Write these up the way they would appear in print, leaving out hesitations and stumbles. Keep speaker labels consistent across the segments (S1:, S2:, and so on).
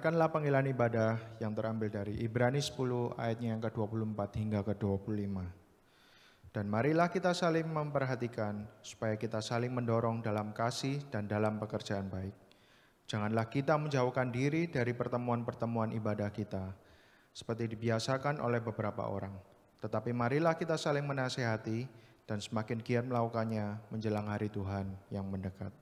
S1: Dengarkanlah panggilan ibadah yang terambil dari Ibrani 10 ayatnya yang ke-24 hingga ke-25. Dan marilah kita saling memperhatikan supaya kita saling mendorong dalam kasih dan dalam pekerjaan baik. Janganlah kita menjauhkan diri dari pertemuan-pertemuan ibadah kita, seperti dibiasakan oleh beberapa orang. Tetapi marilah kita saling menasihati dan semakin giat melakukannya menjelang hari Tuhan yang mendekat.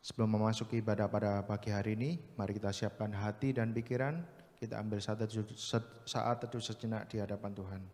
S1: Sebelum memasuki ibadah pada pagi hari ini, mari kita siapkan hati dan pikiran, kita ambil saat teduh sejenak di hadapan Tuhan.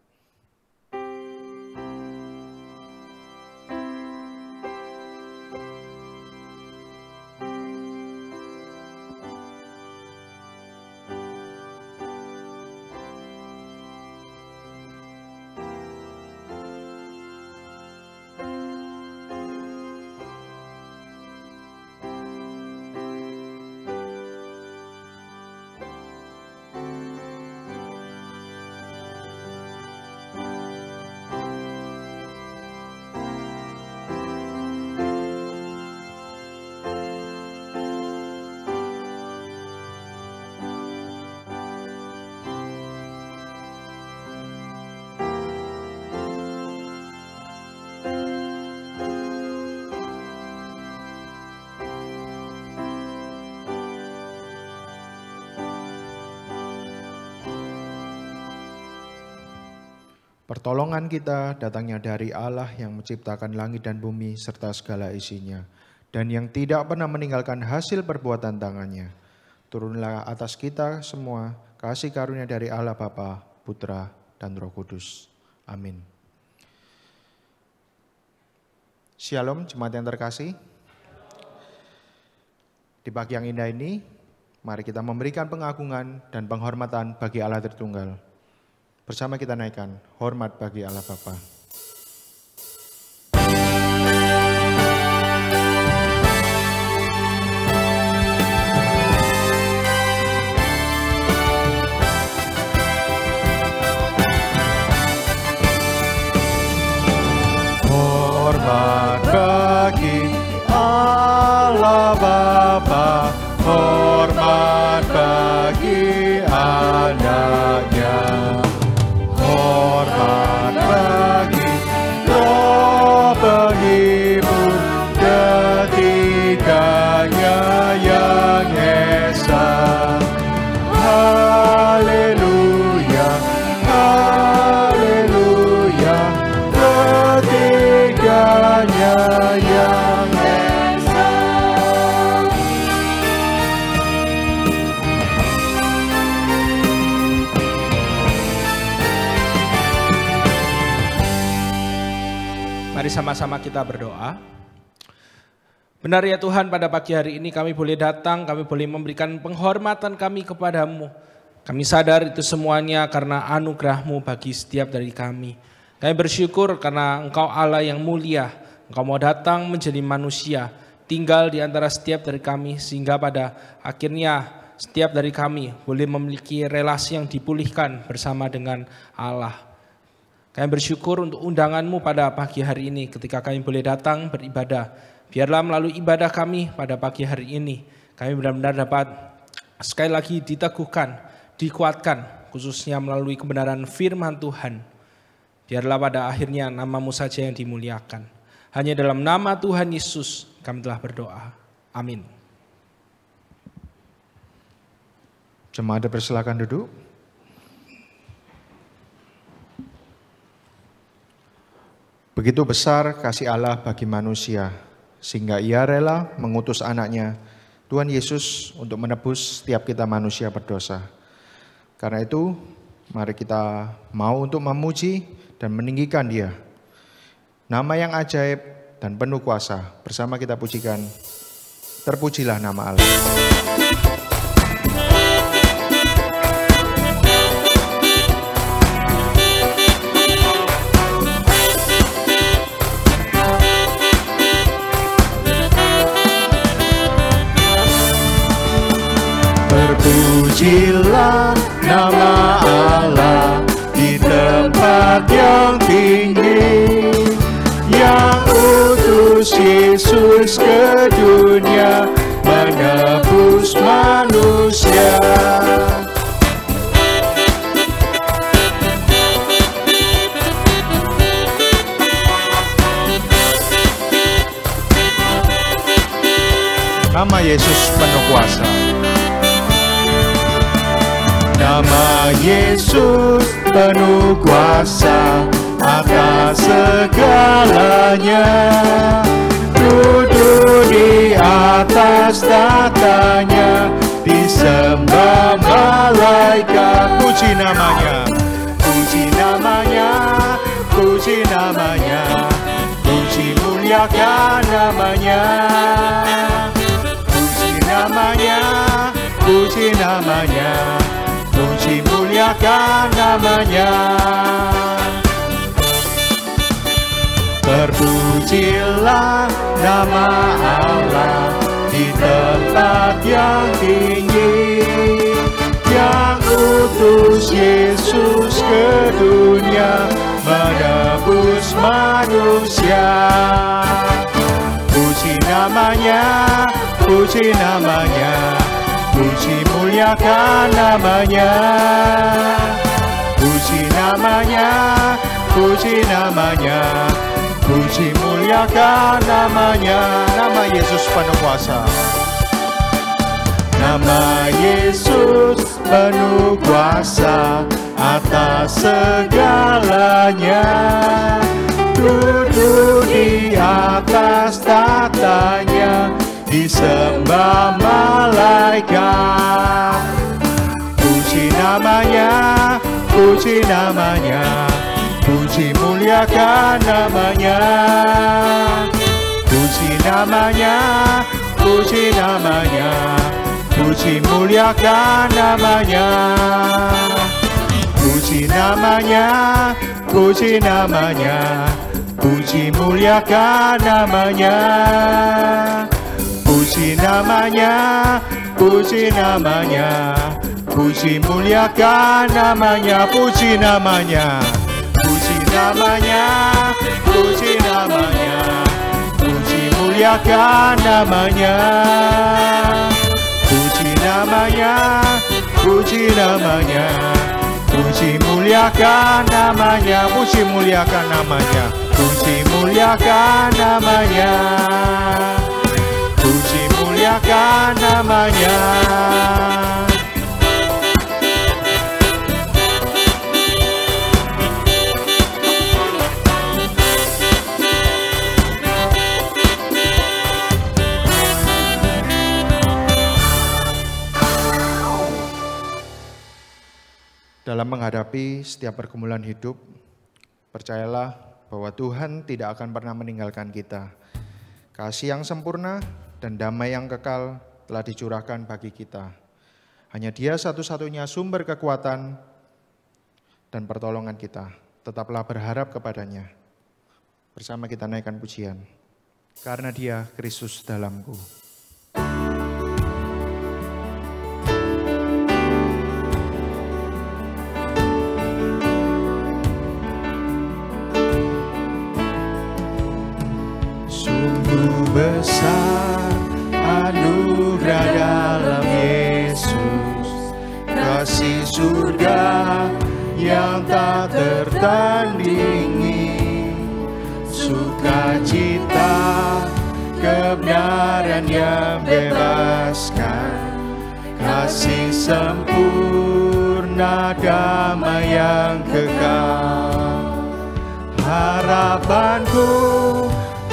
S1: Pertolongan kita datangnya dari Allah yang menciptakan langit dan bumi serta segala isinya, dan yang tidak pernah meninggalkan hasil perbuatan tangannya. Turunlah atas kita semua kasih karunia dari Allah Bapa, Putra, dan Roh Kudus. Amin. Shalom jemaat yang terkasih. Di pagi yang indah ini, mari kita memberikan pengagungan dan penghormatan bagi Allah Tritunggal. Bersama kita naikkan hormat bagi Allah Bapa. Hormat bagi Allah Bapa, hormat bagi anaknya. Hormat bagi Roh penghibur, ketiganya yang esa. Haleluya, haleluya, ketiganya yang esa.
S2: Mari sama-sama kita berdoa. Benar ya Tuhan, pada pagi hari ini kami boleh datang, kami boleh memberikan penghormatan kami kepadamu. Kami sadar itu semuanya karena anugerah-Mu bagi setiap dari kami. Kami bersyukur karena Engkau Allah yang mulia, Engkau mau datang menjadi manusia, tinggal di antara setiap dari kami, sehingga pada akhirnya setiap dari kami boleh memiliki relasi yang dipulihkan bersama dengan Allah. Kami bersyukur untuk undangan-Mu pada pagi hari ini ketika kami boleh datang beribadah. Biarlah melalui ibadah kami pada pagi hari ini, kami benar-benar dapat sekali lagi diteguhkan, dikuatkan, khususnya melalui kebenaran firman Tuhan. Biarlah pada akhirnya nama-Mu saja yang dimuliakan. Hanya dalam nama Tuhan Yesus kami telah berdoa. Amin.
S1: Jemaat dipersilakan duduk. Begitu besar kasih Allah bagi manusia, sehingga Ia rela mengutus anaknya, Tuhan Yesus, untuk menebus setiap kita manusia berdosa. Karena itu, mari kita mau untuk memuji dan meninggikan Dia. Nama yang ajaib dan penuh kuasa, bersama kita pujikan, terpujilah nama Allah. Terpujilah nama Allah di tempat yang tinggi, yang utus Yesus ke dunia menebus manusia. Nama Yesus penuh kuasa. Nama Yesus penuh kuasa atas segalanya. Duduk di atas tatanya, disembah malaikat. Puji namanya, puji namanya, puji namanya, puji muliakan namanya. Namanya, puji namanya, puji muliakan namanya. Terpujilah nama Allah di tempat yang tinggi, yang utus Yesus ke dunia menebus manusia. Puji namanya, puji namanya, puji muliakan namanya. Puji namanya, puji namanya, puji muliakan namanya. Nama Yesus penuh kuasa. Nama Yesus penuh kuasa atas segalanya. Duduk di atas tatanya, disembah malaikat. Puji namanya, puji namanya, puji muliakan namanya. Puji namanya, puji namanya, puji muliakan namanya. Puji namanya, puji namanya, puji muliakan namanya. Puji namanya, puji namanya, puji muliakan namanya. Puji namanya, puji namanya, puji namanya, puji muliakan namanya. Puji namanya, puji namanya, puji muliakan namanya. Puji muliakan namanya, puji muliakan namanya. Puji muliakan namanya. Dalam menghadapi setiap pergumulan hidup, percayalah bahwa Tuhan tidak akan pernah meninggalkan kita. Kasih yang sempurna dan damai yang kekal telah dicurahkan bagi kita. Hanya Dia satu-satunya sumber kekuatan dan pertolongan kita. Tetaplah berharap kepadanya. Bersama kita naikkan pujian. Karena Dia Kristus dalamku. Besar anugerah dalam Yesus, kasih surga yang tak tertandingi, sukacita kebenaran yang bebaskan, kasih sempurna damai yang kekal. Harapanku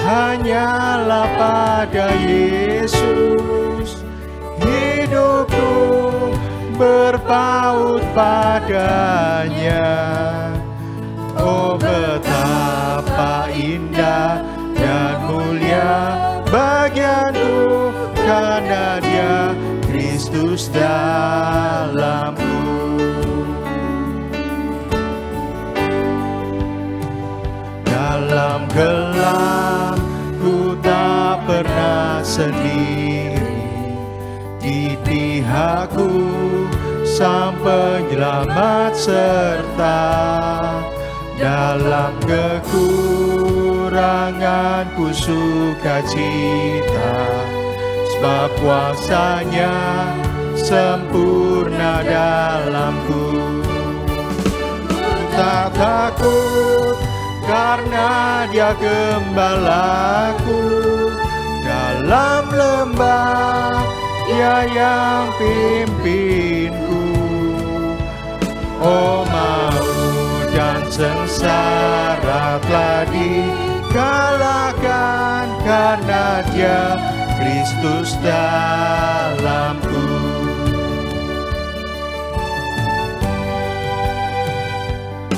S1: hanyalah pada Yesus, hidupku berpaut padanya. Oh betapa indah dan mulia bagianku, karena Dia Kristus dalamku. Dalam gelap ku tak pernah sendiri, di pihakku Sang Penyelamat serta dalam kekuranganku sukacita, sebab kuasa-Nya sempurna dalamku. Tak takut karena Dia gembalaku, dalam lembah Dia yang pimpinku. Oh, maut dan sengsara telah dikalahkan karena Dia Kristus dalamku.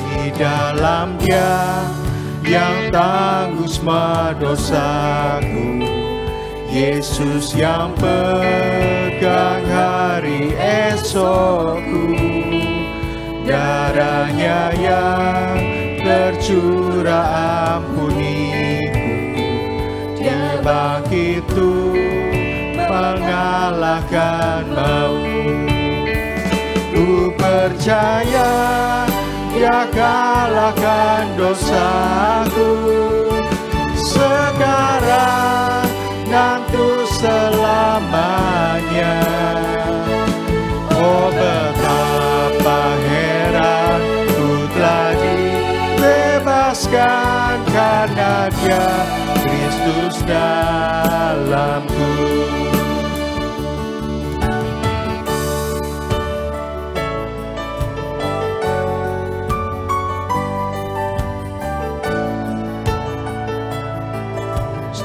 S1: Di dalam Dia yang tangguh semua dosaku, Yesus yang pegang hari esokku, darah-Nya yang tercurah ampuniku, Dia bangkit mengalahkan maut. Ku percaya Dia kalahkan dosaku, sekarang dan untuk selamanya. Oh, betapa heran ku telah dibebaskan karena Dia Kristus dalamku.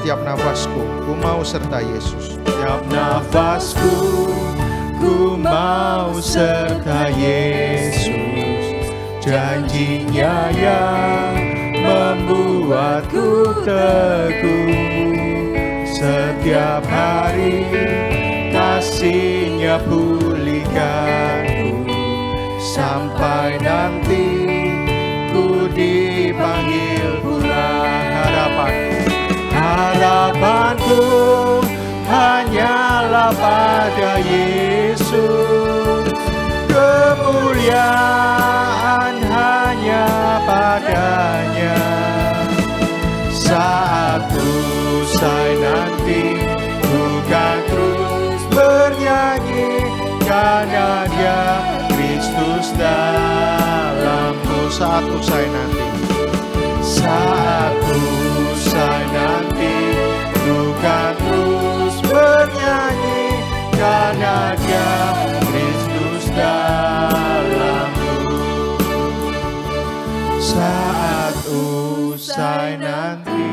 S1: Setiap nafasku, ku mau serta Yesus. Setiap nafasku, ku mau serta Yesus. Janji-Nya yang membuatku teguh. Setiap hari kasih-Nya pulihkanku, sampai nanti ku dipanggil pulang. Harapanku hanyalah pada Yesus, kemuliaan hanya padanya. Saat usai nanti, ku kan terus bernyanyi karena Dia Kristus dalamku. Saat usai nanti, saat usai nanti, ku kan terus bernyanyi karena Dia Kristus dalamku. Saat usai nanti,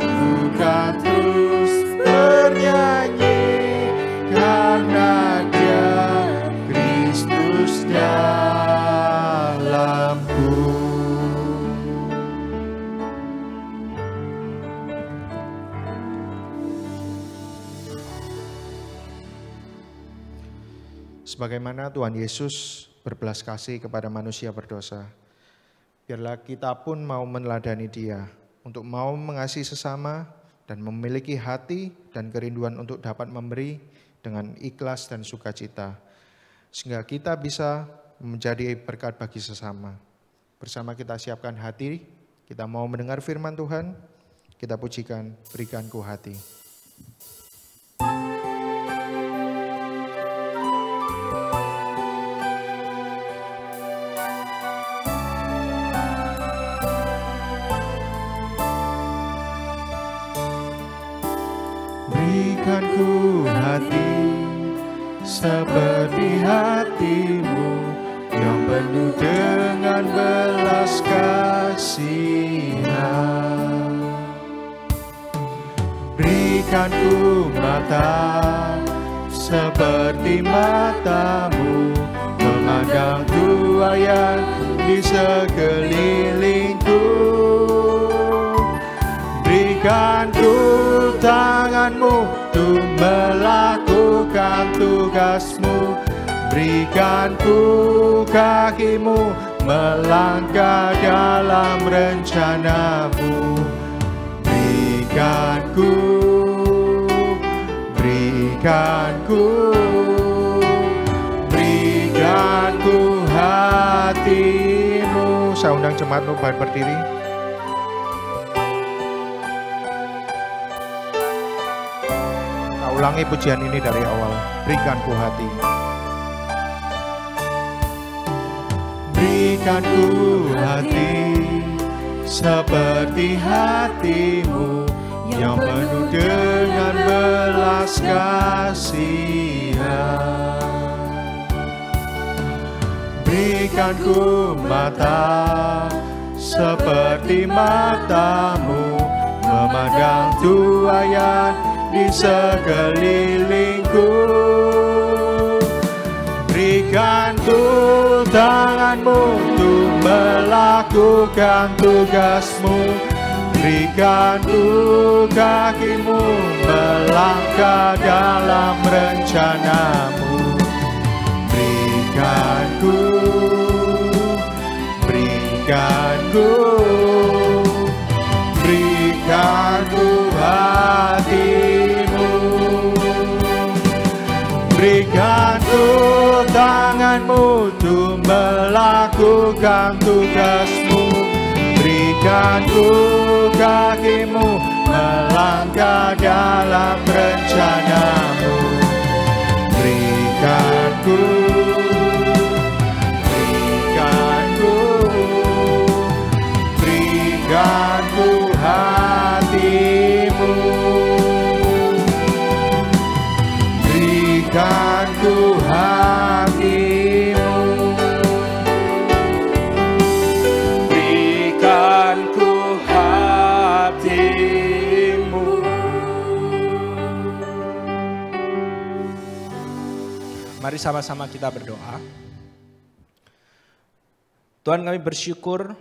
S1: ku kan terus bernyanyi karena Dia Kristus dalamku. Sebagaimana Tuhan Yesus berbelas kasih kepada manusia berdosa, biarlah kita pun mau meneladani Dia untuk mau mengasihi sesama dan memiliki hati dan kerinduan untuk dapat memberi dengan ikhlas dan sukacita, sehingga kita bisa menjadi berkat bagi sesama. Bersama kita siapkan hati, kita mau mendengar firman Tuhan, kita pujikan Berikan Ku Hati. Berikan ku hati seperti hati-Mu yang penuh dengan belas kasihan. Berikan ku mata seperti mata-Mu, memandang tuaian di sekelilingku. Berikan ku tangan-Mu untuk melakukan tugas-Mu. Berikan ku kaki-Mu melangkah dalam rencana-Mu. Berikan ku hati-Mu. Saya undang jemaat-Mu berdiri. ulangi pujian ini dari awal. Berikan ku hati. Berikan ku hati seperti hatimu yang penuh dengan belas kasihan. Berikan ku mata seperti matamu, memandang tuayan di sekelilingku. Berikan ku tanganmu untuk melakukan tugasmu. Berikan ku kakimu melangkah dalam rencanamu. Berikan ku hatimu. Berikan ku tanganmu untuk melakukan tugasmu. Berikan ku kakimu melangkah dalam rencanamu. Berikan ku hatimu. Berikan ku hatimu. Berikan ku hatimu.
S2: Mari sama-sama kita berdoa. Tuhan, kami bersyukur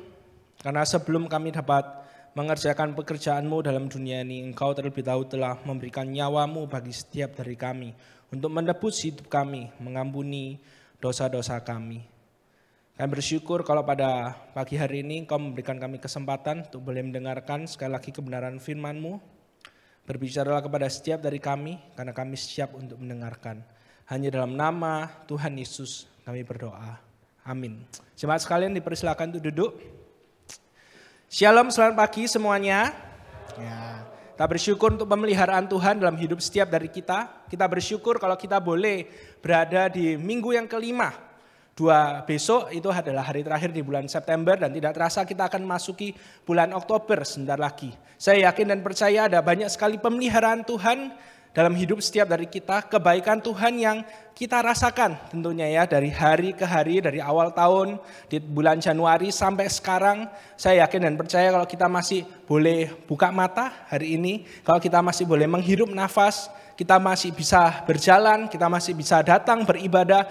S2: karena sebelum kami dapat mengerjakan pekerjaan-Mu dalam dunia ini, Engkau terlebih dahulu telah memberikan nyawa-Mu bagi setiap dari kami untuk menebus hidup kami, mengampuni dosa-dosa kami. Kami bersyukur kalau pada pagi hari ini Engkau memberikan kami kesempatan untuk boleh mendengarkan sekali lagi kebenaran firman-Mu. Berbicaralah kepada setiap dari kami karena kami siap untuk mendengarkan. Hanya dalam nama Tuhan Yesus kami berdoa. Amin. Jemaat sekalian dipersilakan untuk duduk. Shalom, selamat pagi semuanya. Ya, kita bersyukur untuk pemeliharaan Tuhan dalam hidup setiap dari kita. Kita bersyukur kalau kita boleh berada di minggu yang kelima. Besok itu adalah hari terakhir di bulan September dan tidak terasa kita akan masuki bulan Oktober sebentar lagi. Saya yakin dan percaya ada banyak sekali pemeliharaan Tuhan dalam hidup setiap dari kita, kebaikan Tuhan yang kita rasakan tentunya ya dari hari ke hari, dari awal tahun, di bulan Januari sampai sekarang. Saya yakin dan percaya kalau kita masih boleh buka mata hari ini, kalau kita masih boleh menghirup nafas, kita masih bisa berjalan, kita masih bisa datang beribadah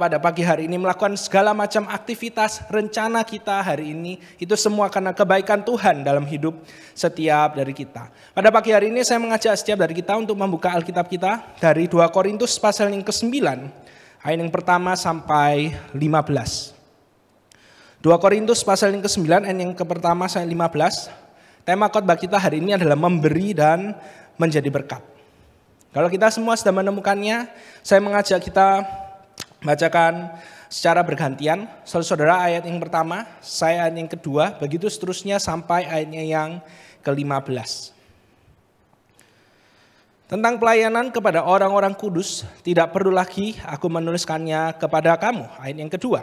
S2: pada pagi hari ini, melakukan segala macam aktivitas rencana kita hari ini, itu semua karena kebaikan Tuhan dalam hidup setiap dari kita. Pada pagi hari ini saya mengajak setiap dari kita untuk membuka Alkitab kita dari 2 Korintus pasal yang ke-9, ayat yang pertama sampai 15. 2 Korintus pasal yang ke-9, ayat yang pertama sampai 15. Tema khotbah kita hari ini adalah memberi dan menjadi berkat. Kalau kita semua sudah menemukannya, saya mengajak kita bacakan secara bergantian. Saudara ayat yang pertama, saya ayat yang kedua, begitu seterusnya sampai ayatnya yang ke-15. Tentang pelayanan kepada orang-orang kudus, tidak perlu lagi aku menuliskannya kepada kamu. Ayat yang kedua,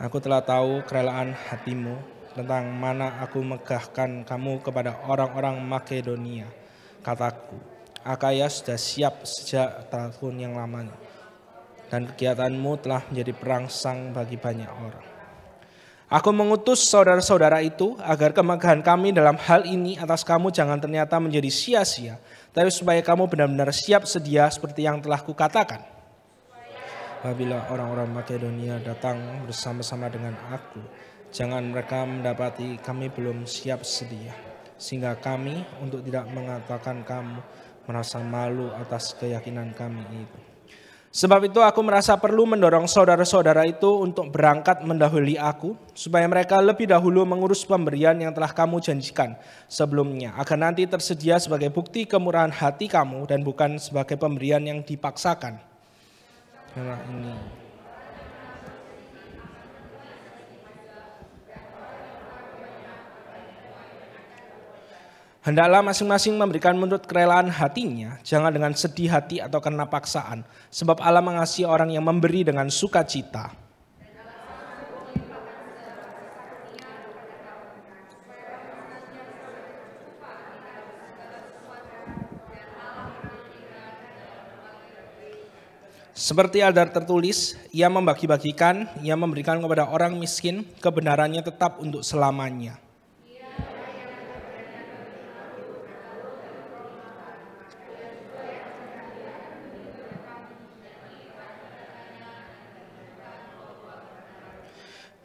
S2: aku telah tahu kerelaan hatimu tentang mana aku megahkan kamu kepada orang-orang Makedonia. Kataku, Akaya sudah siap sejak tahun yang lamanya, dan kegiatanmu telah menjadi perangsang bagi banyak orang. Aku mengutus saudara-saudara itu agar kemegahan kami dalam hal ini atas kamu jangan ternyata menjadi sia-sia, tapi supaya kamu benar-benar siap sedia seperti yang telah kukatakan. Apabila orang-orang Makedonia datang bersama-sama dengan aku, jangan mereka mendapati kami belum siap sedia, sehingga kami untuk tidak mengatakan kamu merasa malu atas keyakinan kami itu. Sebab itu aku merasa perlu mendorong saudara-saudara itu untuk berangkat mendahului aku, supaya mereka lebih dahulu mengurus pemberian yang telah kamu janjikan sebelumnya, agar nanti tersedia sebagai bukti kemurahan hati kamu dan bukan sebagai pemberian yang dipaksakan. Karena ini Hendaklah masing-masing memberikan menurut kerelaan hatinya, jangan dengan sedih hati atau karena paksaan, sebab Allah mengasihi orang yang memberi dengan sukacita. Seperti ada tertulis, ia membagi-bagikan, ia memberikan kepada orang miskin, kebenarannya tetap untuk selamanya.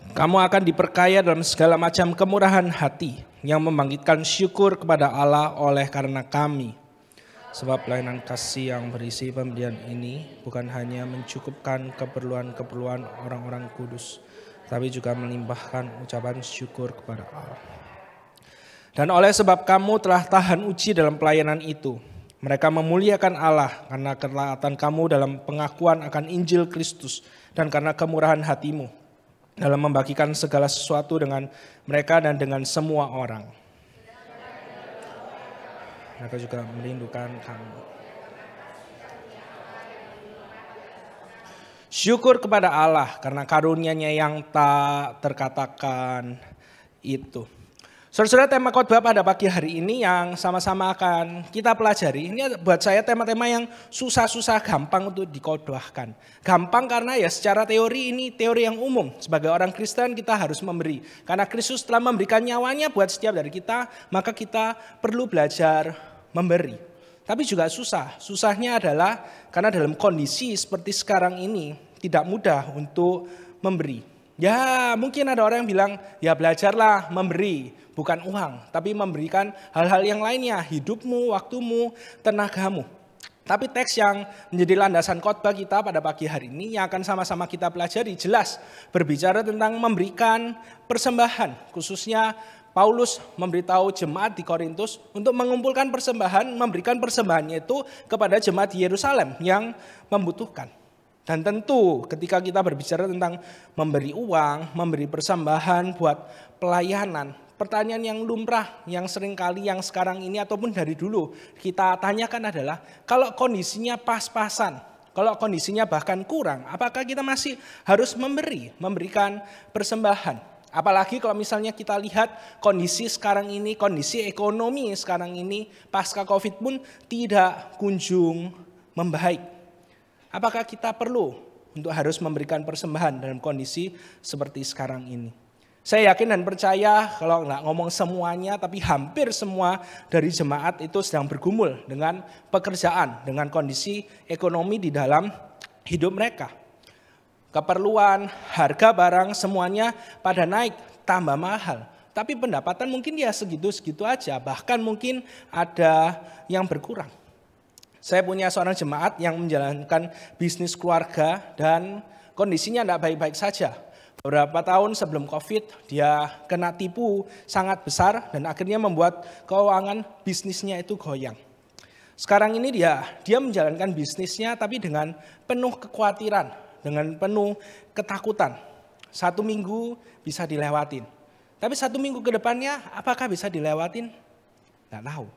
S2: Kamu akan diperkaya dalam segala macam kemurahan hati yang membangkitkan syukur kepada Allah oleh karena kami. Sebab pelayanan kasih yang berisi pemberian ini bukan hanya mencukupkan keperluan-keperluan orang-orang kudus, tapi juga melimpahkan ucapan syukur kepada Allah. Dan oleh sebab kamu telah tahan uji dalam pelayanan itu, mereka memuliakan Allah karena ketaatan kamu dalam pengakuan akan Injil Kristus dan karena kemurahan hatimu dalam membagikan segala sesuatu dengan mereka dan dengan semua orang. Mereka juga merindukan kamu. Syukur kepada Allah karena karunia-Nya yang tak terkatakan itu. Saudara-saudara, tema khotbah pada pagi hari ini yang sama-sama akan kita pelajari, ini buat saya tema-tema yang susah-susah gampang untuk dikhotbahkan. Gampang karena ya secara teori ini teori yang umum. Sebagai orang Kristen kita harus memberi. Karena Kristus telah memberikan nyawanya buat setiap dari kita, maka kita perlu belajar memberi. Tapi juga susah. Susahnya adalah karena dalam kondisi seperti sekarang ini tidak mudah untuk memberi. Ya mungkin ada orang yang bilang ya belajarlah memberi. Bukan uang, tapi memberikan hal-hal yang lainnya, hidupmu, waktumu, tenagamu. Tapi teks yang menjadi landasan khotbah kita pada pagi hari ini yang akan sama-sama kita pelajari jelas berbicara tentang memberikan persembahan. Khususnya Paulus memberitahu jemaat di Korintus untuk mengumpulkan persembahan, memberikan persembahannya itu kepada jemaat di Yerusalem yang membutuhkan. Dan tentu ketika kita berbicara tentang memberi uang, memberi persembahan buat pelayanan, pertanyaan yang lumrah, yang seringkali yang sekarang ini ataupun dari dulu kita tanyakan adalah kalau kondisinya pas-pasan, kalau kondisinya bahkan kurang, apakah kita masih harus memberikan persembahan? Apalagi kalau misalnya kita lihat kondisi sekarang ini, kondisi ekonomi sekarang ini pasca COVID pun tidak kunjung membaik. Apakah kita perlu untuk harus memberikan persembahan dalam kondisi seperti sekarang ini? Saya yakin dan percaya kalau nggak ngomong semuanya tapi hampir semua dari jemaat itu sedang bergumul dengan pekerjaan, dengan kondisi ekonomi di dalam hidup mereka. Keperluan, harga barang semuanya pada naik, tambah mahal. Tapi pendapatan mungkin ya segitu-segitu aja, bahkan mungkin ada yang berkurang. Saya punya seorang jemaat yang menjalankan bisnis keluarga dan kondisinya tidak baik-baik saja. Beberapa tahun sebelum COVID dia kena tipu sangat besar dan akhirnya membuat keuangan bisnisnya itu goyang. Sekarang ini dia menjalankan bisnisnya tapi dengan penuh kekhawatiran, dengan penuh ketakutan. 1 minggu bisa dilewatin. Tapi 1 minggu ke depannya apakah bisa dilewatin? Nggak tahu.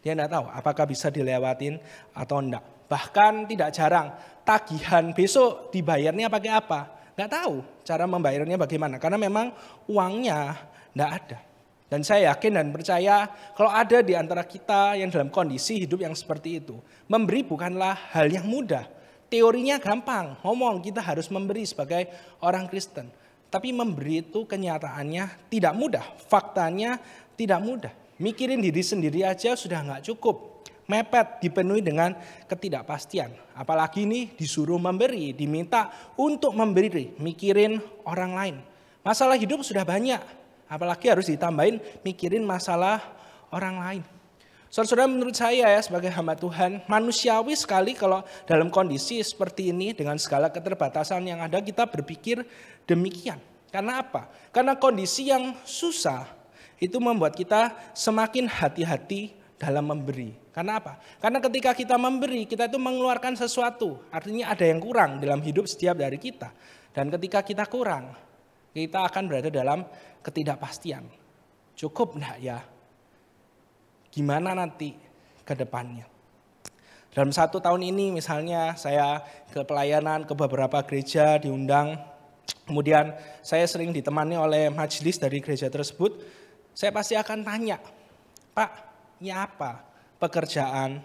S2: Dia nggak tahu apakah bisa dilewatin atau enggak. Bahkan tidak jarang tagihan besok dibayarnya pakai apa? Nggak tahu cara membayarnya bagaimana, karena memang uangnya nggak ada. Dan saya yakin dan percaya kalau ada di antara kita yang dalam kondisi hidup yang seperti itu, memberi bukanlah hal yang mudah. Teorinya gampang, ngomong kita harus memberi sebagai orang Kristen. Tapi memberi itu kenyataannya tidak mudah, faktanya tidak mudah. Mikirin diri sendiri aja sudah nggak cukup. Mepet, dipenuhi dengan ketidakpastian. Apalagi ini disuruh memberi, diminta untuk memberi, mikirin orang lain. Masalah hidup sudah banyak, apalagi harus ditambahin mikirin masalah orang lain. Saudara-saudara, menurut saya ya sebagai hamba Tuhan, manusiawi sekali kalau dalam kondisi seperti ini dengan segala keterbatasan yang ada kita berpikir demikian. Karena apa? Karena kondisi yang susah itu membuat kita semakin hati-hati dalam memberi. Karena apa? Karena ketika kita memberi, kita itu mengeluarkan sesuatu. Artinya ada yang kurang dalam hidup setiap dari kita. Dan ketika kita kurang, kita akan berada dalam ketidakpastian. Cukup enggak ya? gimana nanti ke depannya. Dalam 1 tahun ini misalnya saya ke pelayanan ke beberapa gereja diundang, kemudian saya sering ditemani oleh majelis dari gereja tersebut, saya pasti akan tanya, Pak, ini apa pekerjaan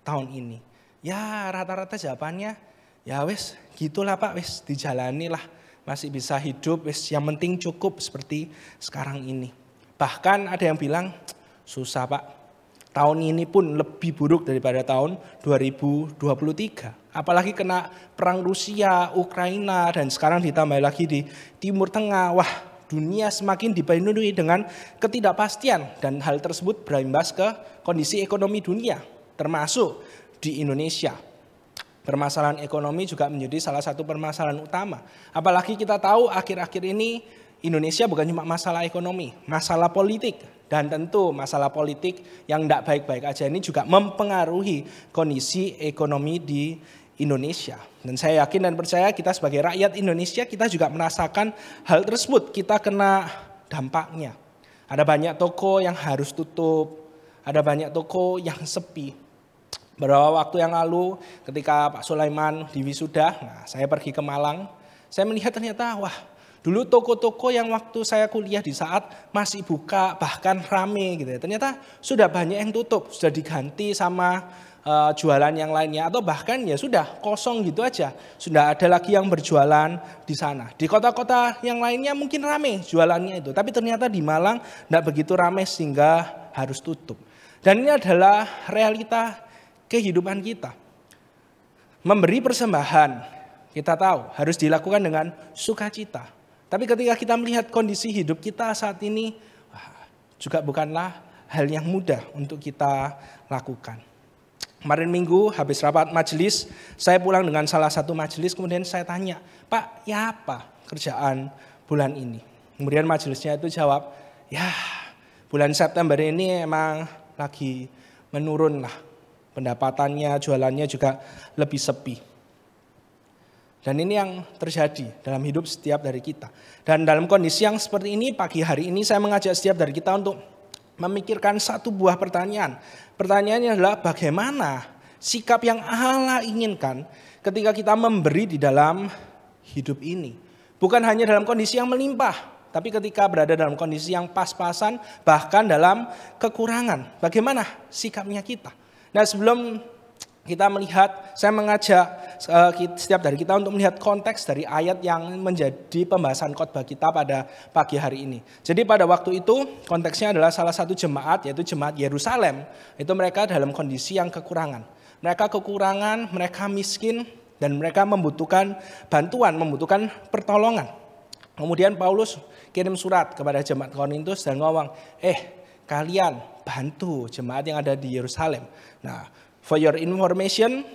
S2: tahun ini? Ya rata-rata jawabannya, ya wes gitulah Pak, wes dijalani lah, masih bisa hidup, wes yang penting cukup seperti sekarang ini. Bahkan ada yang bilang, susah Pak, tahun ini pun lebih buruk daripada tahun 2023. Apalagi kena perang Rusia, Ukraina, dan sekarang ditambah lagi di Timur Tengah. Wah, dunia semakin dipenuhi dengan ketidakpastian dan hal tersebut berimbas ke kondisi ekonomi dunia, termasuk di Indonesia. Permasalahan ekonomi juga menjadi salah satu permasalahan utama. Apalagi kita tahu akhir-akhir ini Indonesia bukan cuma masalah ekonomi, masalah politik. Dan tentu masalah politik yang tidak baik-baik aja ini juga mempengaruhi kondisi ekonomi di Indonesia. Dan saya yakin dan percaya kita sebagai rakyat Indonesia kita juga merasakan hal tersebut. Kita kena dampaknya. Ada banyak toko yang harus tutup, ada banyak toko yang sepi. Beberapa waktu yang lalu ketika Pak Sulaiman di wisuda, saya pergi ke Malang, saya melihat ternyata wah, dulu toko-toko yang waktu saya kuliah di saat masih buka bahkan rame gitu ya. Ternyata sudah banyak yang tutup, sudah diganti sama jualan yang lainnya atau bahkan ya sudah kosong gitu aja. Sudah ada lagi yang berjualan di sana. Di kota-kota yang lainnya mungkin rame jualannya itu, tapi ternyata di Malang tidak begitu rame sehingga harus tutup. Dan ini adalah realita kehidupan kita. Memberi persembahan kita tahu harus dilakukan dengan sukacita. Tapi ketika kita melihat kondisi hidup kita saat ini, juga bukanlah hal yang mudah untuk kita lakukan. Kemarin minggu habis rapat majelis, saya pulang dengan salah satu majelis, kemudian saya tanya, Pak, ya apa kerjaan bulan ini? Kemudian majelisnya itu jawab, ya bulan September ini emang lagi menurun lah. Pendapatannya, jualannya juga lebih sepi. Dan ini yang terjadi dalam hidup setiap dari kita. Dan dalam kondisi yang seperti ini, pagi hari ini saya mengajak setiap dari kita untuk memikirkan satu buah pertanyaan. Pertanyaannya adalah bagaimana sikap yang Allah inginkan ketika kita memberi di dalam hidup ini. Bukan hanya dalam kondisi yang melimpah, tapi ketika berada dalam kondisi yang pas-pasan, bahkan dalam kekurangan. Bagaimana sikapnya kita? Nah sebelum kita melihat, saya mengajak setiap dari kita untuk melihat konteks dari ayat yang menjadi pembahasan khotbah kita pada pagi hari ini. Jadi pada waktu itu konteksnya adalah salah satu jemaat, yaitu jemaat Yerusalem. Itu mereka dalam kondisi yang kekurangan. Mereka kekurangan, mereka miskin, dan mereka membutuhkan bantuan, membutuhkan pertolongan. Kemudian Paulus kirim surat kepada jemaat Korintus dan ngomong, kalian bantu jemaat yang ada di Yerusalem. Nah, for your information,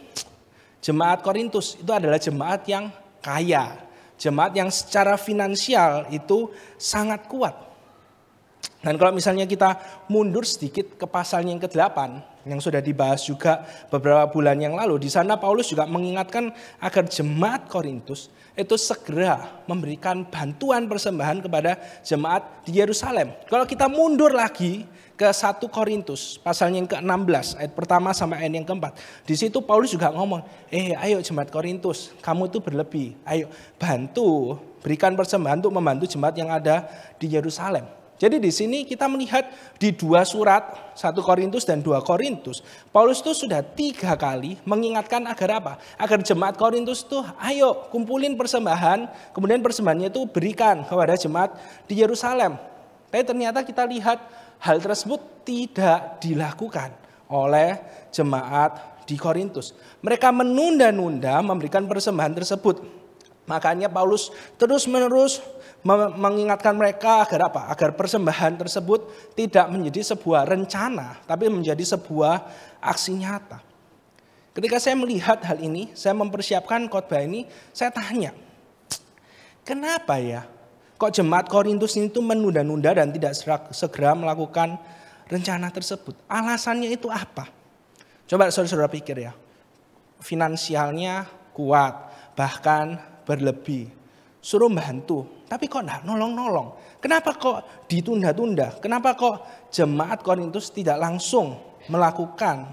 S2: jemaat Korintus itu adalah jemaat yang kaya. Jemaat yang secara finansial itu sangat kuat. Dan kalau misalnya kita mundur sedikit ke pasal yang ke-8, yang sudah dibahas juga beberapa bulan yang lalu. Di sana Paulus juga mengingatkan agar jemaat Korintus itu segera memberikan bantuan persembahan kepada jemaat di Yerusalem. Kalau kita mundur lagi ke 1 Korintus pasal yang ke-16 ayat pertama sampai ayat yang ke-4. Di situ Paulus juga ngomong, ayo jemaat Korintus, kamu itu berlebih. Ayo bantu, berikan persembahan untuk membantu jemaat yang ada di Yerusalem. Jadi di sini kita melihat di 2 surat, 1 Korintus dan 2 Korintus, Paulus itu sudah 3 kali mengingatkan agar apa? Agar jemaat Korintus itu ayo kumpulin persembahan, kemudian persembahannya itu berikan kepada jemaat di Yerusalem. Tapi ternyata kita lihat hal tersebut tidak dilakukan oleh jemaat di Korintus. Mereka menunda-nunda memberikan persembahan tersebut. Makanya Paulus terus-menerus mengingatkan mereka agar apa? Agar persembahan tersebut tidak menjadi sebuah rencana, tapi menjadi sebuah aksi nyata. Ketika saya melihat hal ini, saya mempersiapkan khotbah ini, saya tanya, kenapa ya? Kok jemaat Korintus ini tuh menunda-nunda dan tidak segera melakukan rencana tersebut? Alasannya itu apa? Coba saudara-saudara pikir ya. Finansialnya kuat, bahkan berlebih. suruh bantu, tapi kok enggak nolong-nolong? Kenapa kok ditunda-tunda? Kenapa kok jemaat Korintus tidak langsung melakukan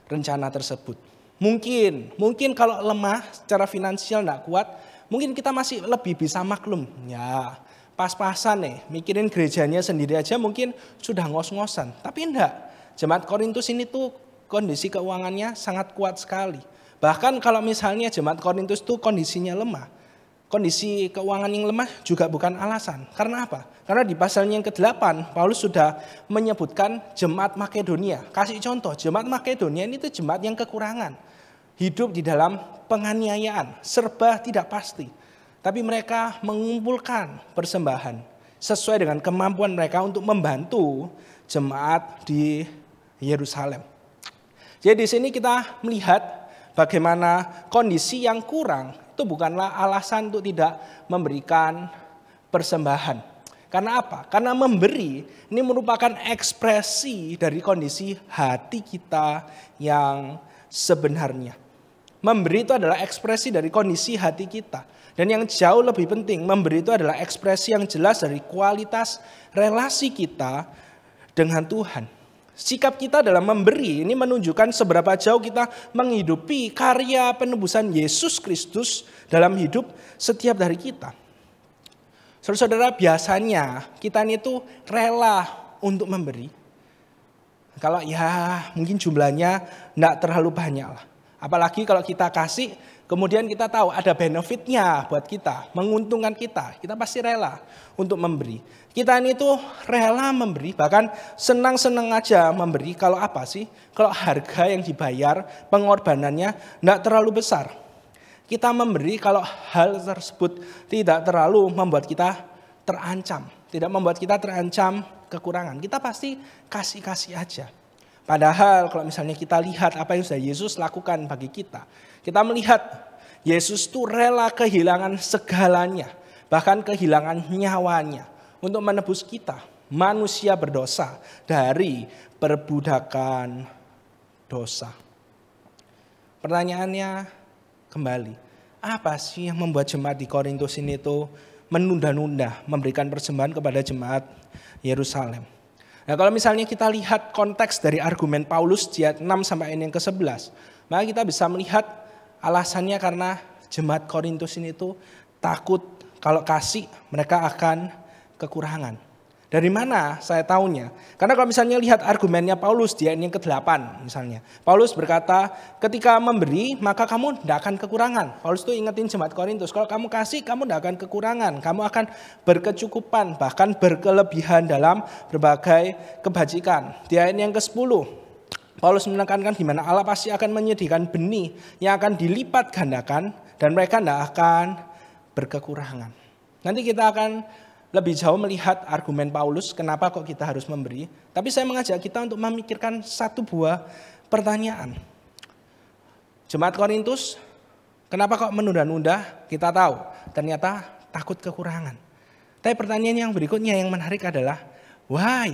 S2: rencana tersebut? Mungkin kalau lemah secara finansial enggak kuat, mungkin kita masih lebih bisa maklum. Ya, pas-pasan nih, mikirin gerejanya sendiri aja mungkin sudah ngos-ngosan. Tapi enggak, jemaat Korintus ini tuh kondisi keuangannya sangat kuat sekali. Bahkan kalau misalnya jemaat Korintus tuh kondisinya lemah, kondisi keuangan yang lemah juga bukan alasan. Karena apa? Karena di pasalnya yang ke-8, Paulus sudah menyebutkan jemaat Makedonia. Kasih contoh, jemaat Makedonia ini tuh jemaat yang kekurangan. Hidup di dalam penganiayaan, serba tidak pasti. Tapi mereka mengumpulkan persembahan sesuai dengan kemampuan mereka untuk membantu jemaat di Yerusalem. Jadi di sini kita melihat bagaimana kondisi yang kurang itu bukanlah alasan untuk tidak memberikan persembahan. Karena apa? Karena memberi ini merupakan ekspresi dari kondisi hati kita yang sebenarnya. Memberi itu adalah ekspresi dari kondisi hati kita. Dan yang jauh lebih penting, memberi itu adalah ekspresi yang jelas dari kualitas relasi kita dengan Tuhan. Sikap kita dalam memberi ini menunjukkan seberapa jauh kita menghidupi karya penebusan Yesus Kristus dalam hidup setiap dari kita. Saudara-saudara, biasanya kita ini tuh rela untuk memberi. Kalau ya mungkin jumlahnya enggak terlalu banyak lah. Apalagi kalau kita kasih, kemudian kita tahu ada benefitnya buat kita, menguntungkan kita pasti rela untuk memberi. Kita ini tuh rela memberi, bahkan senang-senang aja memberi. Kalau apa sih? Kalau harga yang dibayar, pengorbanannya enggak terlalu besar. Kita memberi kalau hal tersebut tidak terlalu membuat kita terancam. Tidak membuat kita terancam kekurangan. Kita pasti kasih-kasih aja. Padahal kalau misalnya kita lihat apa yang sudah Yesus lakukan bagi kita. Kita melihat Yesus itu rela kehilangan segalanya. Bahkan kehilangan nyawanya. Untuk menebus kita, manusia berdosa, dari perbudakan dosa. Pertanyaannya kembali, apa sih yang membuat jemaat di Korintus ini tuh menunda-nunda memberikan persembahan kepada jemaat Yerusalem? Nah, kalau misalnya kita lihat konteks dari argumen Paulus di ayat 6 sampai ayat yang ke-11, maka kita bisa melihat alasannya karena jemaat Korintus ini tuh takut kalau kasih mereka akan kekurangan. Dari mana saya tahunya? Karena kalau misalnya lihat argumennya Paulus di ayat yang ke-8 misalnya. Paulus berkata, ketika memberi maka kamu tidak akan kekurangan. Paulus itu ingetin jemaat Korintus, kalau kamu kasih kamu tidak akan kekurangan. Kamu akan berkecukupan, bahkan berkelebihan dalam berbagai kebajikan. Di ayat yang ke-10, Paulus menekankan di mana Allah pasti akan menyediakan benih yang akan dilipat gandakan dan mereka tidak akan berkekurangan. Nanti kita akan lebih jauh melihat argumen Paulus, kenapa kok kita harus memberi. Tapi saya mengajak kita untuk memikirkan satu buah pertanyaan. Jemaat Korintus, kenapa kok menunda-nunda? Kita tahu, ternyata takut kekurangan. Tapi pertanyaan yang berikutnya yang menarik adalah, why?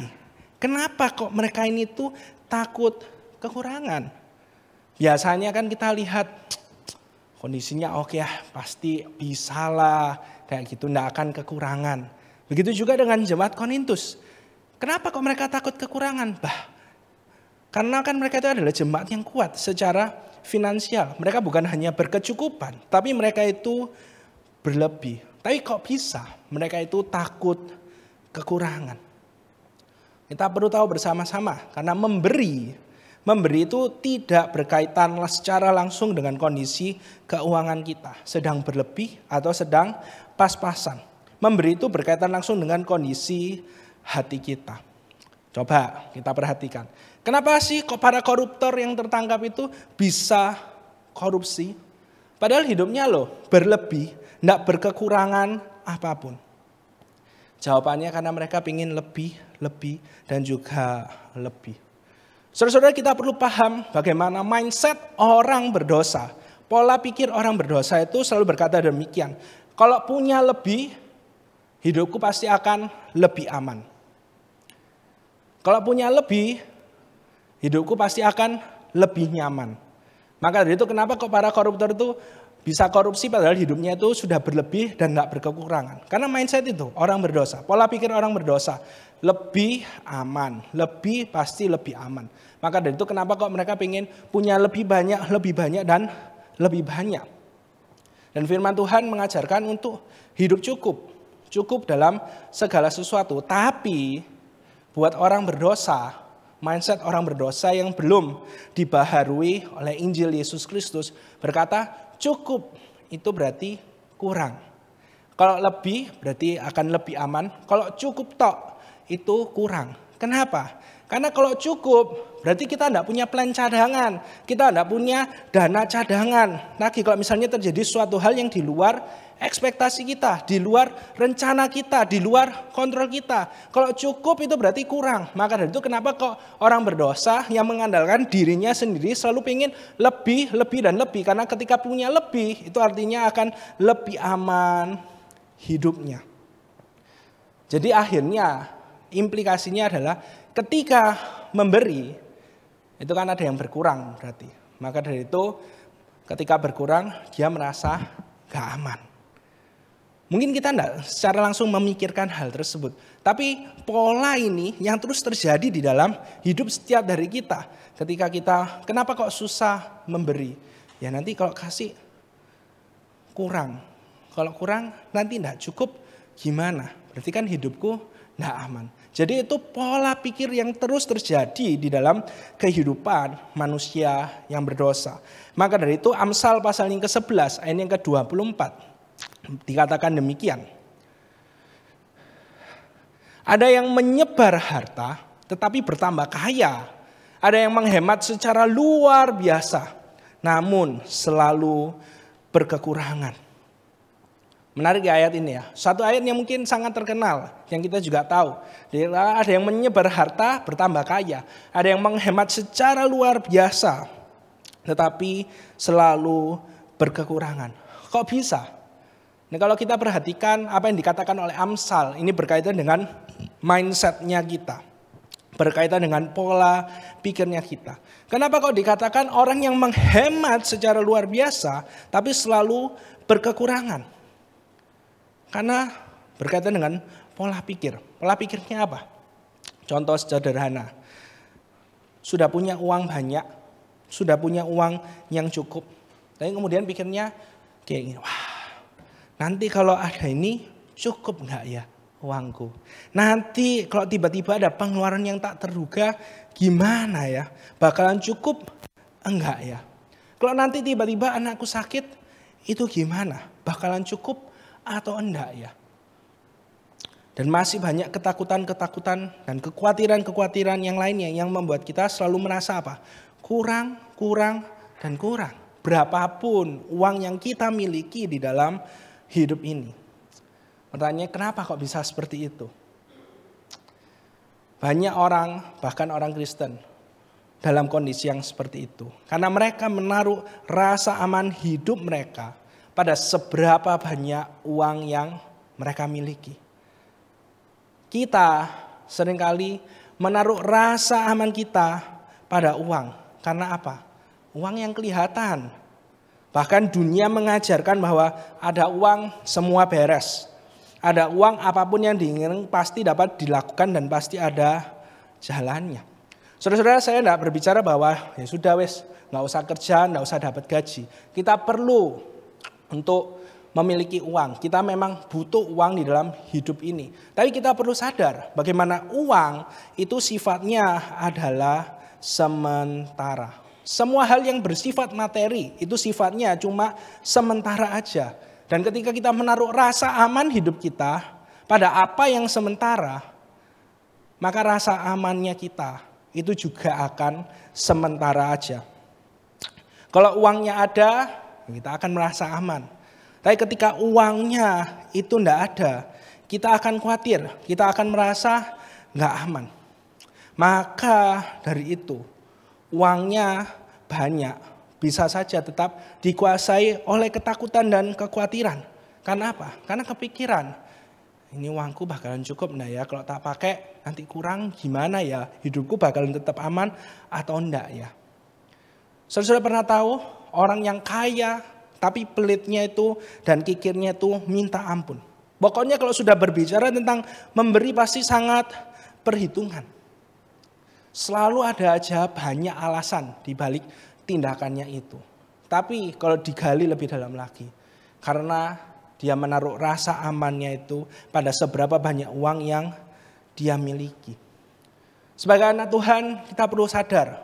S2: Kenapa kok mereka ini tuh takut kekurangan? Biasanya kan kita lihat, kondisinya oke ya, pasti bisalah, kayak gitu, enggak akan kekurangan. Begitu juga dengan jemaat Korintus. Kenapa kok mereka takut kekurangan? Karena kan mereka itu adalah jemaat yang kuat secara finansial. Mereka bukan hanya berkecukupan, tapi mereka itu berlebih. Tapi kok bisa mereka itu takut kekurangan? Kita perlu tahu bersama-sama, karena memberi itu tidak berkaitan secara langsung dengan kondisi keuangan kita. Sedang berlebih atau sedang pas-pasan. Memberi itu berkaitan langsung dengan kondisi hati kita. Coba kita perhatikan. Kenapa sih kok para koruptor yang tertangkap itu bisa korupsi? Padahal hidupnya berlebih, tidak berkekurangan apapun. Jawabannya karena mereka ingin lebih, dan juga lebih. Saudara-saudara, kita perlu paham bagaimana mindset orang berdosa. Pola pikir orang berdosa itu selalu berkata demikian. Kalau punya lebih, hidupku pasti akan lebih aman. Kalau punya lebih, hidupku pasti akan lebih nyaman. Maka dari itu kenapa kok para koruptor itu bisa korupsi padahal hidupnya itu sudah berlebih dan tidak berkekurangan. Karena mindset itu orang berdosa, pola pikir orang berdosa, lebih aman, pasti lebih aman. Maka dari itu kenapa kok mereka pengen punya lebih banyak dan lebih banyak. Dan firman Tuhan mengajarkan untuk hidup cukup dalam segala sesuatu. Tapi buat orang berdosa, mindset orang berdosa yang belum dibaharui oleh Injil Yesus Kristus berkata cukup itu berarti kurang. Kalau lebih berarti akan lebih aman. Kalau cukup tok itu kurang. Kenapa? Karena kalau cukup berarti kita tidak punya plan cadangan. Kita tidak punya dana cadangan. Lagi kalau misalnya terjadi suatu hal yang di luar ekspektasi kita, di luar rencana kita, di luar kontrol kita. Kalau cukup itu berarti kurang. Maka dari itu kenapa kok orang berdosa yang mengandalkan dirinya sendiri selalu pengen lebih dan lebih. Karena ketika punya lebih itu artinya akan lebih aman hidupnya. Jadi akhirnya implikasinya adalah ketika memberi itu kan ada yang berkurang berarti. Maka dari itu ketika berkurang dia merasa gak aman. Mungkin kita tidak secara langsung memikirkan hal tersebut. Tapi pola ini yang terus terjadi di dalam hidup setiap dari kita. Ketika kita, kenapa kok susah memberi? Ya nanti kalau kasih kurang. Kalau kurang nanti tidak cukup gimana? Berarti kan hidupku tidak aman. Jadi itu pola pikir yang terus terjadi di dalam kehidupan manusia yang berdosa. Maka dari itu Amsal pasal yang ke-11 ayat yang ke-24 dikatakan demikian. Ada yang menyebar harta tetapi bertambah kaya. Ada yang menghemat secara luar biasa namun selalu berkekurangan. Menarik ya ayat ini ya. Satu ayat yang mungkin sangat terkenal yang kita juga tahu. Ada yang menyebar harta bertambah kaya. Ada yang menghemat secara luar biasa tetapi selalu berkekurangan. Kok bisa? Nah, kalau kita perhatikan apa yang dikatakan oleh Amsal, ini berkaitan dengan mindsetnya kita. Berkaitan dengan pola pikirnya kita. Kenapa kok dikatakan orang yang menghemat secara luar biasa tapi selalu berkekurangan? Karena berkaitan dengan pola pikir. Pola pikirnya apa? Contoh sederhana. Sudah punya uang banyak, sudah punya uang yang cukup. Tapi kemudian pikirnya kayak gini, wah nanti kalau ada ini cukup enggak ya uangku? Nanti kalau tiba-tiba ada pengeluaran yang tak terduga gimana ya? Bakalan cukup enggak ya? Kalau nanti tiba-tiba anakku sakit itu gimana? Bakalan cukup atau enggak ya? Dan masih banyak ketakutan-ketakutan dan kekhawatiran-kekhawatiran yang lainnya yang membuat kita selalu merasa apa? Kurang. Berapapun uang yang kita miliki di dalam hidup ini. Pertanyaannya kenapa kok bisa seperti itu? Banyak orang, bahkan orang Kristen, dalam kondisi yang seperti itu. Karena mereka menaruh rasa aman hidup mereka pada seberapa banyak uang yang mereka miliki. Kita seringkali menaruh rasa aman kita pada uang. Karena apa? Uang yang kelihatan. Bahkan dunia mengajarkan bahwa ada uang semua beres. Ada uang apapun yang diinginkan pasti dapat dilakukan dan pasti ada jalannya. Saudara-saudara, saya tidak berbicara bahwa ya sudah wes nggak usah kerja, nggak usah dapat gaji. Kita perlu untuk memiliki uang. Kita memang butuh uang di dalam hidup ini. Tapi kita perlu sadar bagaimana uang itu sifatnya adalah sementara. Semua hal yang bersifat materi itu sifatnya cuma sementara aja. Dan ketika kita menaruh rasa aman hidup kita pada apa yang sementara, maka rasa amannya kita itu juga akan sementara aja. Kalau uangnya ada, kita akan merasa aman. Tapi ketika uangnya itu tidak ada, kita akan khawatir, kita akan merasa nggak aman. Maka dari itu, uangnya banyak, bisa saja tetap dikuasai oleh ketakutan dan kekhawatiran. Karena apa? Karena kepikiran, ini uangku bakalan cukup enggak ya, kalau tak pakai nanti kurang gimana ya, hidupku bakalan tetap aman atau enggak ya. Saudara pernah tahu orang yang kaya Tapi pelitnya itu dan kikirnya itu minta ampun. Pokoknya kalau sudah berbicara tentang memberi pasti sangat perhitungan. Selalu ada aja banyak alasan di balik tindakannya itu. Tapi kalau digali lebih dalam lagi, karena dia menaruh rasa amannya itu pada seberapa banyak uang yang dia miliki. Sebagai anak Tuhan kita perlu sadar,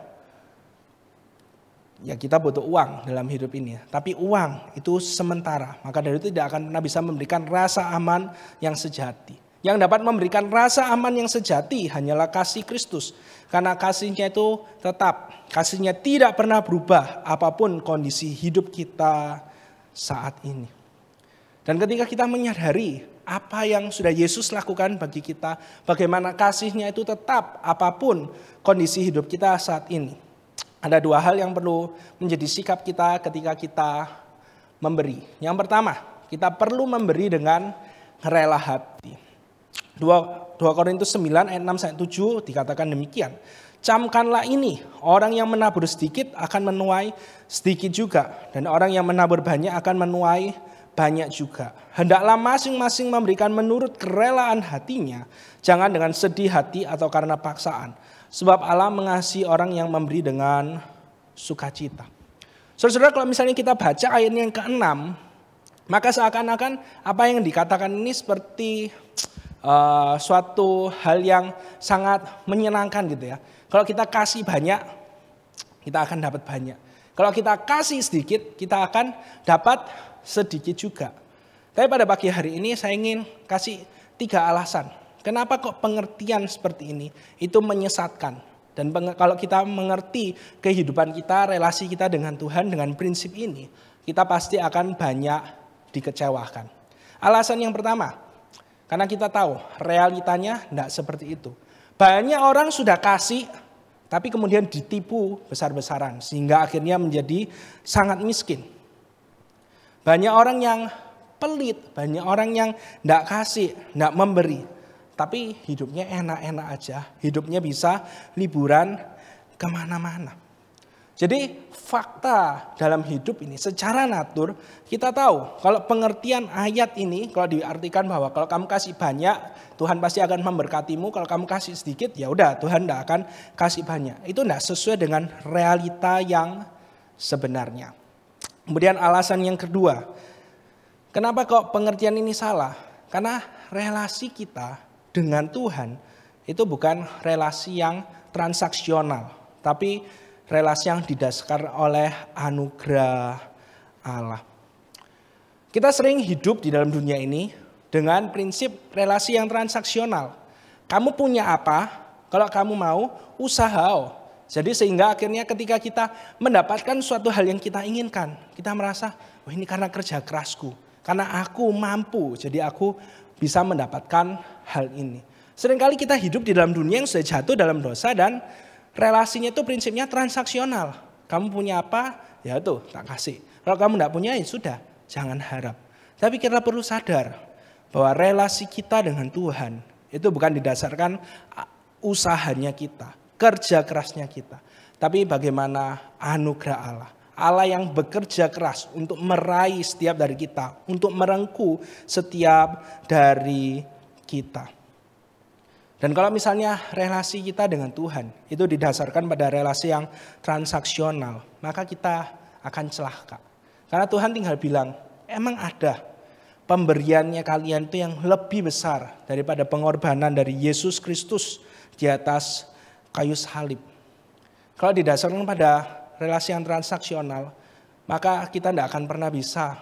S2: ya kita butuh uang dalam hidup ini. Tapi uang itu sementara. Maka dari itu tidak akan pernah bisa memberikan rasa aman yang sejati. Yang dapat memberikan rasa aman yang sejati hanyalah kasih Kristus. Karena kasihnya itu tetap. Kasihnya tidak pernah berubah apapun kondisi hidup kita saat ini. Dan ketika kita menyadari apa yang sudah Yesus lakukan bagi kita. Bagaimana kasihnya itu tetap apapun kondisi hidup kita saat ini. Ada dua hal yang perlu menjadi sikap kita ketika kita memberi. Yang pertama, kita perlu memberi dengan rela hati. 2 Korintus 9 ayat 6-7 dikatakan demikian. Camkanlah ini, orang yang menabur sedikit akan menuai sedikit juga. Dan orang yang menabur banyak akan menuai banyak juga. Hendaklah masing-masing memberikan menurut kerelaan hatinya. Jangan dengan sedih hati atau karena paksaan. Sebab Allah mengasihi orang yang memberi dengan sukacita. Saudara-saudara, kalau misalnya kita baca ayat yang ke-6, maka seakan-akan apa yang dikatakan ini seperti suatu hal yang sangat menyenangkan gitu ya. Kalau kita kasih banyak, kita akan dapat banyak. Kalau kita kasih sedikit, kita akan dapat sedikit juga. Tapi pada pagi hari ini saya ingin kasih 3 alasan. Kenapa kok pengertian seperti ini itu menyesatkan. Dan kalau kita mengerti kehidupan kita, relasi kita dengan Tuhan dengan prinsip ini, kita pasti akan banyak dikecewakan. Alasan yang pertama, karena kita tahu realitanya tidak seperti itu. Banyak orang sudah kasih, tapi kemudian ditipu besar-besaran, sehingga akhirnya menjadi sangat miskin. Banyak orang yang pelit, banyak orang yang tidak kasih, tidak memberi. Tapi hidupnya enak-enak aja, hidupnya bisa liburan kemana-mana. Jadi fakta dalam hidup ini secara natur kita tahu kalau pengertian ayat ini kalau diartikan bahwa kalau kamu kasih banyak Tuhan pasti akan memberkatimu, kalau kamu kasih sedikit ya udah Tuhan tidak akan kasih banyak. Itu tidak sesuai dengan realita yang sebenarnya. Kemudian alasan yang kedua, kenapa kok pengertian ini salah? Karena relasi kita dengan Tuhan itu bukan relasi yang transaksional, tapi relasi yang didasarkan oleh anugerah Allah. Kita sering hidup di dalam dunia ini dengan prinsip relasi yang transaksional. Kamu punya apa? Kalau kamu mau, usaha. Jadi sehingga akhirnya ketika kita mendapatkan suatu hal yang kita inginkan, kita merasa, oh ini karena kerja kerasku, karena aku mampu, jadi aku bisa mendapatkan hal ini. Seringkali kita hidup di dalam dunia yang sudah jatuh dalam dosa dan relasinya itu prinsipnya transaksional. Kamu punya apa? Ya itu tak kasih. Kalau kamu tidak punya ya sudah, jangan harap. Tapi kita perlu sadar bahwa relasi kita dengan Tuhan itu bukan didasarkan usahanya kita, kerja kerasnya kita. Tapi bagaimana anugerah Allah. Allah yang bekerja keras untuk meraih setiap dari kita, untuk merengkuh setiap dari kita. Dan kalau misalnya relasi kita dengan Tuhan itu didasarkan pada relasi yang transaksional, maka kita akan celaka. Karena Tuhan tinggal bilang, emang ada pemberiannya kalian itu yang lebih besar daripada pengorbanan dari Yesus Kristus di atas kayu salib. Kalau didasarkan pada relasi yang transaksional, maka kita tidak akan pernah bisa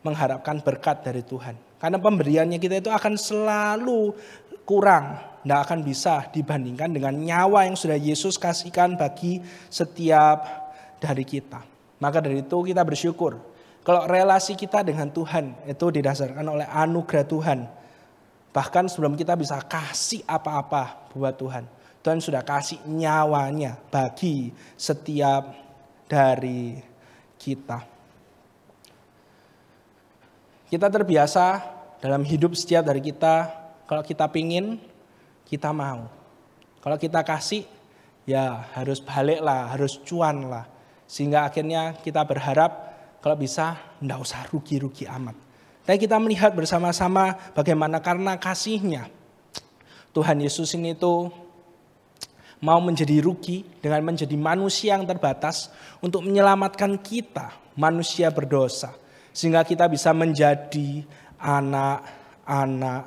S2: mengharapkan berkat dari Tuhan. Karena pemberiannya kita itu akan selalu kurang, tidak akan bisa dibandingkan dengan nyawa yang sudah Yesus kasihkan bagi setiap dari kita. Maka dari itu kita bersyukur kalau relasi kita dengan Tuhan itu didasarkan oleh anugerah Tuhan. Bahkan sebelum kita bisa kasih apa-apa buat Tuhan, Tuhan sudah kasih nyawanya bagi setiap dari kita. Kita terbiasa dalam hidup setiap dari kita, kalau kita pingin, kita mau. Kalau kita kasih, ya harus balik lah, harus cuan lah. Sehingga akhirnya kita berharap kalau bisa enggak usah rugi-rugi amat. Tapi kita melihat bersama-sama bagaimana karena kasih-Nya Tuhan Yesus ini tuh mau menjadi rugi dengan menjadi manusia yang terbatas untuk menyelamatkan kita, manusia berdosa. Sehingga kita bisa menjadi anak-anak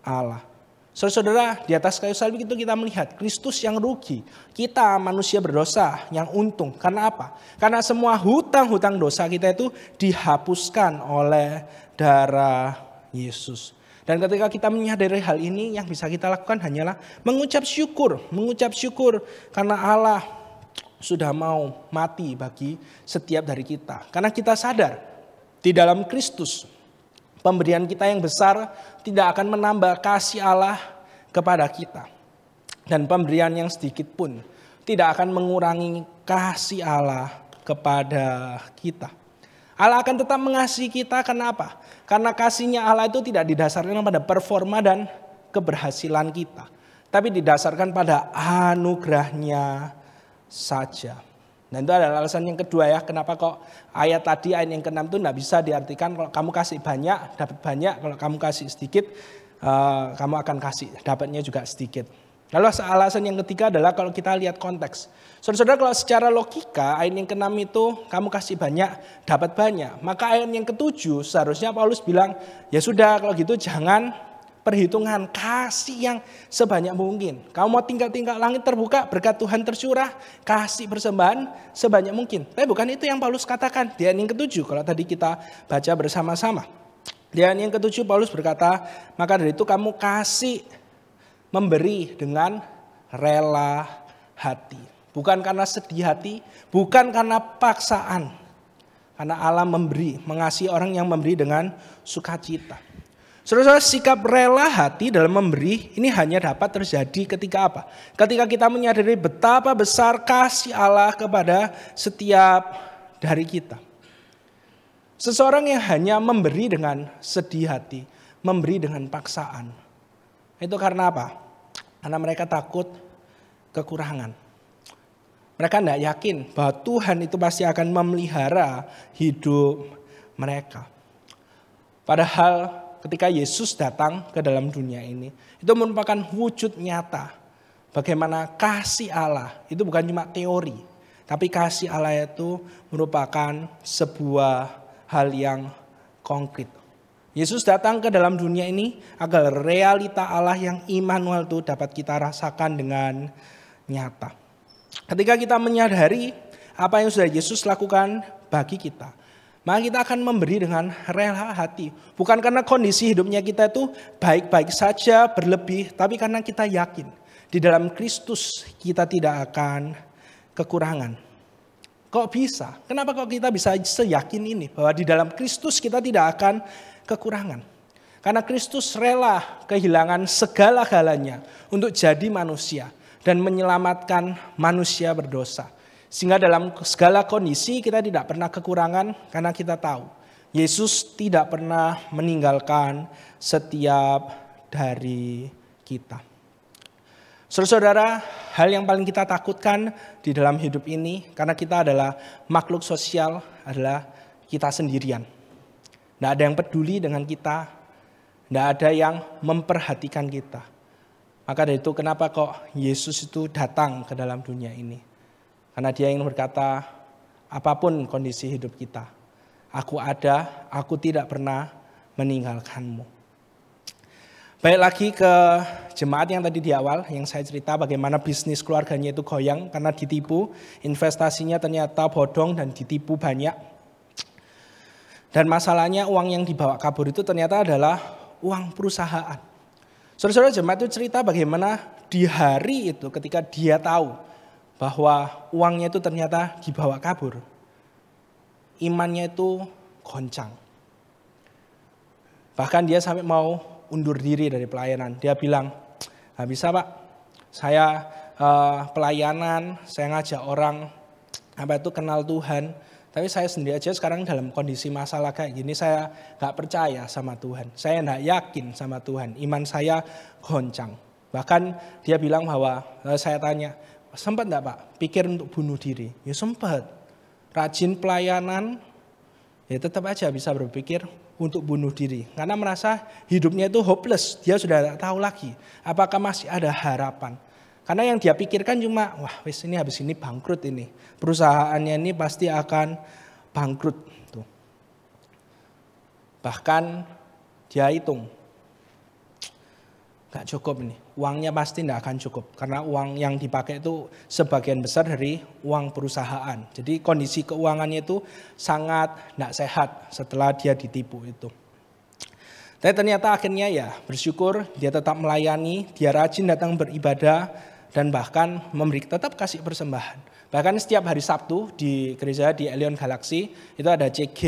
S2: Allah. Saudara-saudara, di atas kayu salib itu kita melihat Kristus yang rugi. Kita manusia berdosa yang untung. Karena apa? Karena semua hutang-hutang dosa kita itu dihapuskan oleh darah Yesus. Dan ketika kita menyadari hal ini, yang bisa kita lakukan hanyalah mengucap syukur. Mengucap syukur karena Allah sudah mau mati bagi setiap dari kita. Karena kita sadar di dalam Kristus, pemberian kita yang besar tidak akan menambah kasih Allah kepada kita. Dan pemberian yang sedikit pun tidak akan mengurangi kasih Allah kepada kita. Allah akan tetap mengasihi kita, kenapa? Karena kasih-Nya Allah itu tidak didasarkan pada performa dan keberhasilan kita. Tapi didasarkan pada anugerah-Nya saja. Dan itu adalah alasan yang kedua ya, kenapa kok ayat tadi, ayat yang ke-6 itu tidak bisa diartikan kalau kamu kasih banyak, dapat banyak. Kalau kamu kasih sedikit, kamu akan kasih, dapatnya juga sedikit. Lalu alasan yang ketiga adalah kalau kita lihat konteks. Saudara-saudara, kalau secara logika ayat yang ke-6 itu kamu kasih banyak, dapat banyak. Maka ayat yang ke-7 seharusnya Paulus bilang, ya sudah kalau gitu jangan perhitungan, kasih yang sebanyak mungkin. Kamu mau tingkat-tingkat langit terbuka, berkat Tuhan tercurah, kasih persembahan sebanyak mungkin. Tapi bukan itu yang Paulus katakan di ayat yang ke-7 kalau tadi kita baca bersama-sama. Di ayat yang ke-7 Paulus berkata, maka dari itu kamu kasih memberi dengan rela hati. Bukan karena sedih hati, bukan karena paksaan. Karena Allah memberi, mengasihi orang yang memberi dengan sukacita. Saudara-saudara, sikap rela hati dalam memberi ini hanya dapat terjadi ketika apa? Ketika kita menyadari betapa besar kasih Allah kepada setiap dari kita. Seseorang yang hanya memberi dengan sedih hati, memberi dengan paksaan. Itu karena apa? Karena mereka takut kekurangan. Mereka tidak yakin bahwa Tuhan itu pasti akan memelihara hidup mereka. Padahal ketika Yesus datang ke dalam dunia ini, itu merupakan wujud nyata. Bagaimana kasih Allah itu bukan cuma teori. Tapi kasih Allah itu merupakan sebuah hal yang konkret. Yesus datang ke dalam dunia ini agar realita Allah yang Immanuel itu dapat kita rasakan dengan nyata. Ketika kita menyadari apa yang sudah Yesus lakukan bagi kita, maka kita akan memberi dengan rela hati. Bukan karena kondisi hidupnya kita itu baik-baik saja, berlebih, tapi karena kita yakin di dalam Kristus kita tidak akan kekurangan. Kok bisa? Kenapa kok kita bisa seyakin ini bahwa di dalam Kristus kita tidak akan kekurangan? Karena Kristus rela kehilangan segala-galanya untuk jadi manusia dan menyelamatkan manusia berdosa. Sehingga dalam segala kondisi kita tidak pernah kekurangan karena kita tahu Yesus tidak pernah meninggalkan setiap dari kita. Saudara-saudara, hal yang paling kita takutkan di dalam hidup ini karena kita adalah makhluk sosial adalah kita sendirian. Tidak ada yang peduli dengan kita, tidak ada yang memperhatikan kita. Maka dari itu kenapa kok Yesus itu datang ke dalam dunia ini? Karena Dia ingin berkata, apapun kondisi hidup kita, aku ada, aku tidak pernah meninggalkanmu. Baik lagi ke jemaat yang tadi di awal, yang saya cerita bagaimana bisnis keluarganya itu goyang karena ditipu, investasinya ternyata bodong dan ditipu banyak. Dan masalahnya uang yang dibawa kabur itu ternyata adalah uang perusahaan. Saudara-saudara, jemaat itu cerita bagaimana di hari itu ketika dia tahu bahwa uangnya itu ternyata dibawa kabur. Imannya itu goncang. Bahkan dia sampai mau undur diri dari pelayanan. Dia bilang, nggak bisa Pak, saya pelayanan, saya ngajak orang kenal Tuhan. Tapi saya sendiri aja sekarang dalam kondisi masalah kayak gini, saya gak percaya sama Tuhan. Saya gak yakin sama Tuhan, iman saya goncang. Bahkan dia bilang bahwa, saya tanya, sempat gak Pak pikir untuk bunuh diri? Ya sempat, rajin pelayanan, ya tetap aja bisa berpikir untuk bunuh diri. Karena merasa hidupnya itu hopeless, dia sudah tak tahu lagi apakah masih ada harapan. Karena yang dia pikirkan cuma, wah wis ini habis ini bangkrut ini. Perusahaannya ini pasti akan bangkrut. Tuh. Bahkan dia hitung, gak cukup ini, uangnya pasti tidak akan cukup. Karena uang yang dipakai itu sebagian besar dari uang perusahaan. Jadi kondisi keuangannya itu sangat tidak sehat setelah dia ditipu itu. Tapi ternyata akhirnya ya bersyukur, dia tetap melayani, dia rajin datang beribadah, dan bahkan tetap kasih persembahan. Bahkan setiap hari Sabtu di gereja di Elion Galaxy itu ada CG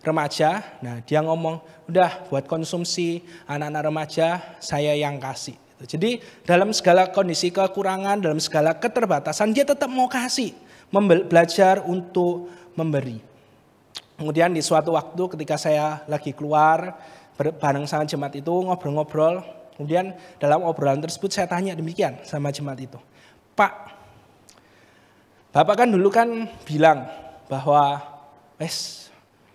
S2: remaja. Nah dia ngomong, udah buat konsumsi anak-anak remaja saya yang kasih. Jadi dalam segala kondisi kekurangan, dalam segala keterbatasan dia tetap mau kasih. Belajar untuk memberi. Kemudian di suatu waktu ketika saya lagi keluar bareng sama jemaat itu ngobrol-ngobrol. Kemudian dalam obrolan tersebut saya tanya demikian sama jemaat itu. Pak, Bapak kan dulu kan bilang bahwa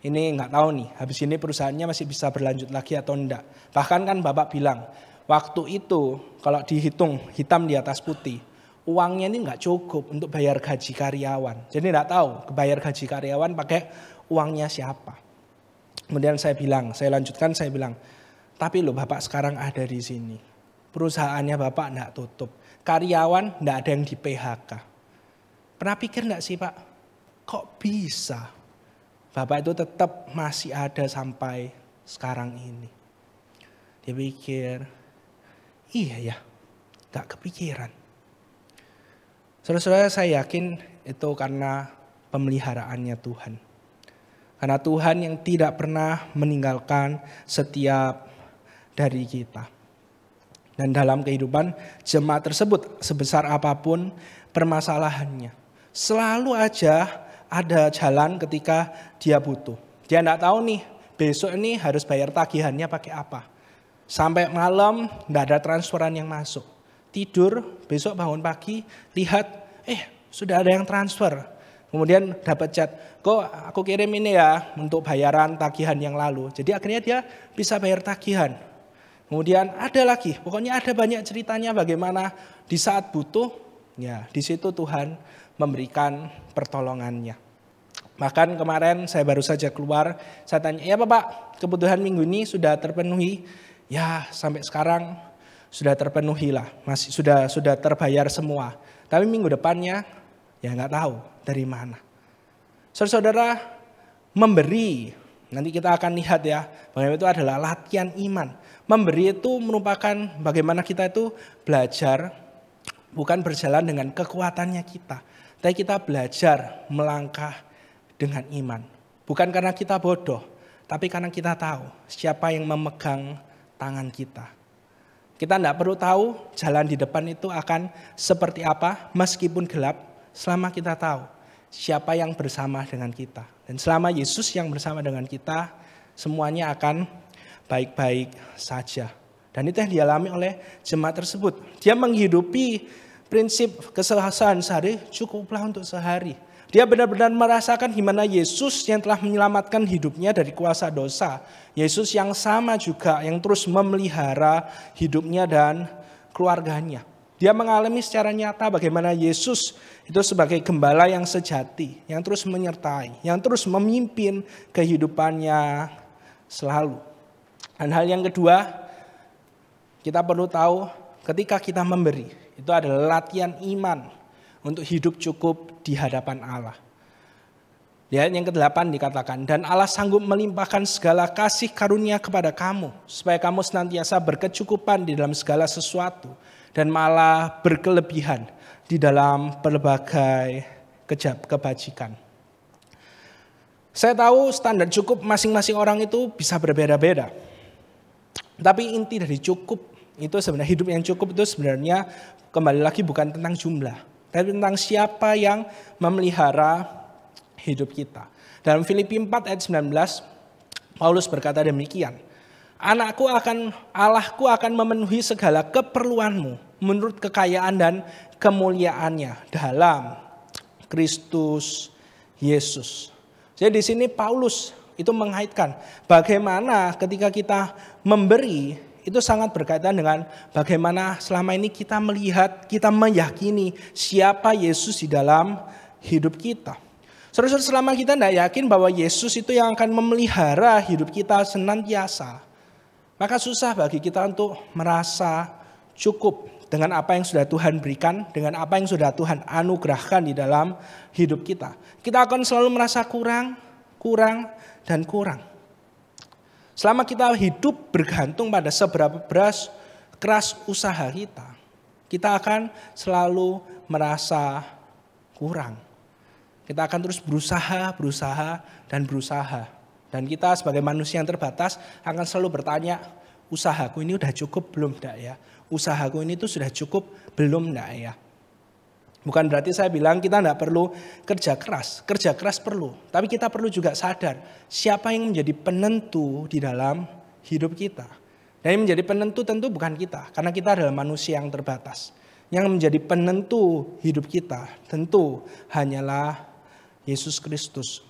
S2: ini nggak tahu nih habis ini perusahaannya masih bisa berlanjut lagi atau enggak. Bahkan kan Bapak bilang waktu itu kalau dihitung hitam di atas putih, uangnya ini nggak cukup untuk bayar gaji karyawan. Jadi nggak tahu bayar gaji karyawan pakai uangnya siapa. Kemudian saya lanjutkan, tapi loh Bapak sekarang ada di sini. Perusahaannya Bapak enggak tutup. Karyawan enggak ada yang di PHK. Pernah pikir enggak sih Pak? Kok bisa? Bapak itu tetap masih ada sampai sekarang ini. Dia pikir, iya ya, enggak kepikiran. Saudara-saudara saya yakin itu karena pemeliharaannya Tuhan. Karena Tuhan yang tidak pernah meninggalkan setiap dari kita. Dan dalam kehidupan jemaat tersebut sebesar apapun permasalahannya, selalu aja ada jalan ketika dia butuh. Dia enggak tahu nih besok ini harus bayar tagihannya pakai apa. Sampai malam enggak ada transferan yang masuk. Tidur, besok bangun pagi lihat sudah ada yang transfer. Kemudian dapat chat, kok aku kirim ini ya untuk bayaran tagihan yang lalu. Jadi akhirnya dia bisa bayar tagihan. Kemudian ada lagi, pokoknya ada banyak ceritanya bagaimana di saat butuh, ya di situ Tuhan memberikan pertolongannya. Bahkan kemarin saya baru saja keluar, saya tanya, ya Bapak kebutuhan minggu ini sudah terpenuhi? Ya sampai sekarang sudah terpenuhi lah, masih sudah terbayar semua. Tapi minggu depannya ya nggak tahu dari mana. Saudara-saudara, memberi, nanti kita akan lihat ya, bagaimana itu adalah latihan iman. Memberi itu merupakan bagaimana kita itu belajar, bukan berjalan dengan kekuatannya kita. Tapi kita belajar melangkah dengan iman. Bukan karena kita bodoh, tapi karena kita tahu siapa yang memegang tangan kita. Kita tidak perlu tahu jalan di depan itu akan seperti apa meskipun gelap. Selama kita tahu siapa yang bersama dengan kita. Dan selama Yesus yang bersama dengan kita, semuanya akan baik-baik saja. Dan itu yang dialami oleh jemaat tersebut. Dia menghidupi prinsip keseharian sehari, cukuplah untuk sehari. Dia benar-benar merasakan gimana Yesus yang telah menyelamatkan hidupnya dari kuasa dosa. Yesus yang sama juga yang terus memelihara hidupnya dan keluarganya. Dia mengalami secara nyata bagaimana Yesus itu sebagai gembala yang sejati, yang terus menyertai, yang terus memimpin kehidupannya selalu. Dan hal yang kedua, kita perlu tahu ketika kita memberi, itu adalah latihan iman untuk hidup cukup di hadapan Allah. Di ayat yang ke-8 dikatakan, dan Allah sanggup melimpahkan segala kasih karunia kepada kamu, supaya kamu senantiasa berkecukupan di dalam segala sesuatu, dan malah berkelebihan di dalam berbagai kebajikan. Saya tahu standar cukup masing-masing orang itu bisa berbeda-beda. Tapi inti dari cukup itu sebenarnya, hidup yang cukup itu sebenarnya kembali lagi bukan tentang jumlah, tapi tentang siapa yang memelihara hidup kita. Dalam Filipi 4 ayat 19, Paulus berkata demikian. Allahku akan memenuhi segala keperluanmu menurut kekayaan dan kemuliaannya dalam Kristus Yesus. Jadi di sini Paulus itu mengaitkan bagaimana ketika kita memberi itu sangat berkaitan dengan bagaimana selama ini kita melihat, kita meyakini siapa Yesus di dalam hidup kita. Saudara-saudara, selama kita tidak yakin bahwa Yesus itu yang akan memelihara hidup kita senantiasa, maka susah bagi kita untuk merasa cukup dengan apa yang sudah Tuhan berikan, dengan apa yang sudah Tuhan anugerahkan di dalam hidup kita. Kita akan selalu merasa kurang, dan kurang. Selama kita hidup bergantung pada seberapa keras usaha kita, kita akan selalu merasa kurang. Kita akan terus berusaha. Dan kita sebagai manusia yang terbatas akan selalu bertanya, usahaku ini udah cukup belum enggak ya? Usahaku ini tuh sudah cukup belum enggak ya? Bukan berarti saya bilang kita enggak perlu kerja keras perlu. Tapi kita perlu juga sadar siapa yang menjadi penentu di dalam hidup kita. Dan yang menjadi penentu tentu bukan kita, karena kita adalah manusia yang terbatas. Yang menjadi penentu hidup kita tentu hanyalah Yesus Kristus.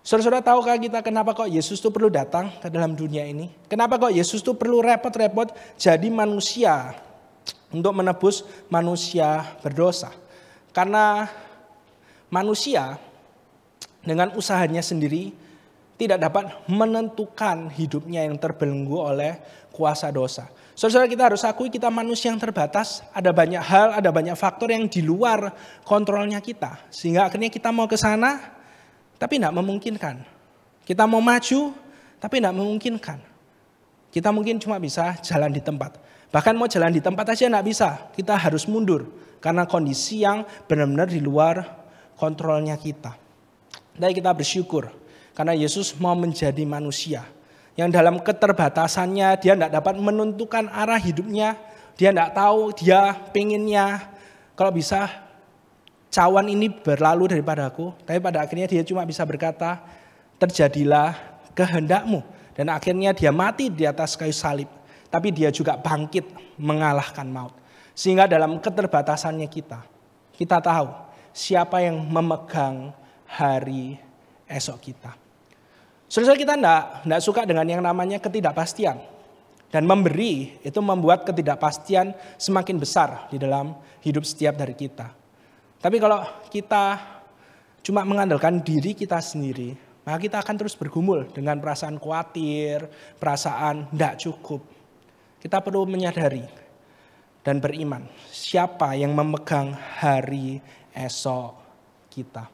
S2: Saudara-saudara, tahukah kita kenapa kok Yesus itu perlu datang ke dalam dunia ini? Kenapa kok Yesus itu perlu repot-repot jadi manusia untuk menebus manusia berdosa? Karena manusia dengan usahanya sendiri tidak dapat menentukan hidupnya yang terbelenggu oleh kuasa dosa. Saudara, kita harus akui kita manusia yang terbatas. Ada banyak hal, ada banyak faktor yang di luar kontrolnya kita. Sehingga akhirnya kita mau ke sana, tapi tidak memungkinkan. Kita mau maju, tapi tidak memungkinkan. Kita mungkin cuma bisa jalan di tempat. Bahkan mau jalan di tempat aja tidak bisa. Kita harus mundur. Karena kondisi yang benar-benar di luar kontrolnya kita. Dan kita bersyukur. Karena Yesus mau menjadi manusia. Yang dalam keterbatasannya dia tidak dapat menentukan arah hidupnya. Dia tidak tahu, dia pengennya kalau bisa cawan ini berlalu daripadaku. Tapi pada akhirnya dia cuma bisa berkata, terjadilah kehendakmu. Dan akhirnya dia mati di atas kayu salib. Tapi dia juga bangkit mengalahkan maut. Sehingga dalam keterbatasannya kita tahu siapa yang memegang hari esok kita. Saudara, kita tidak suka dengan yang namanya ketidakpastian. Dan memberi itu membuat ketidakpastian semakin besar di dalam hidup setiap dari kita. Tapi kalau kita cuma mengandalkan diri kita sendiri, maka kita akan terus bergumul dengan perasaan khawatir, perasaan tidak cukup. Kita perlu menyadari dan beriman siapa yang memegang hari esok kita.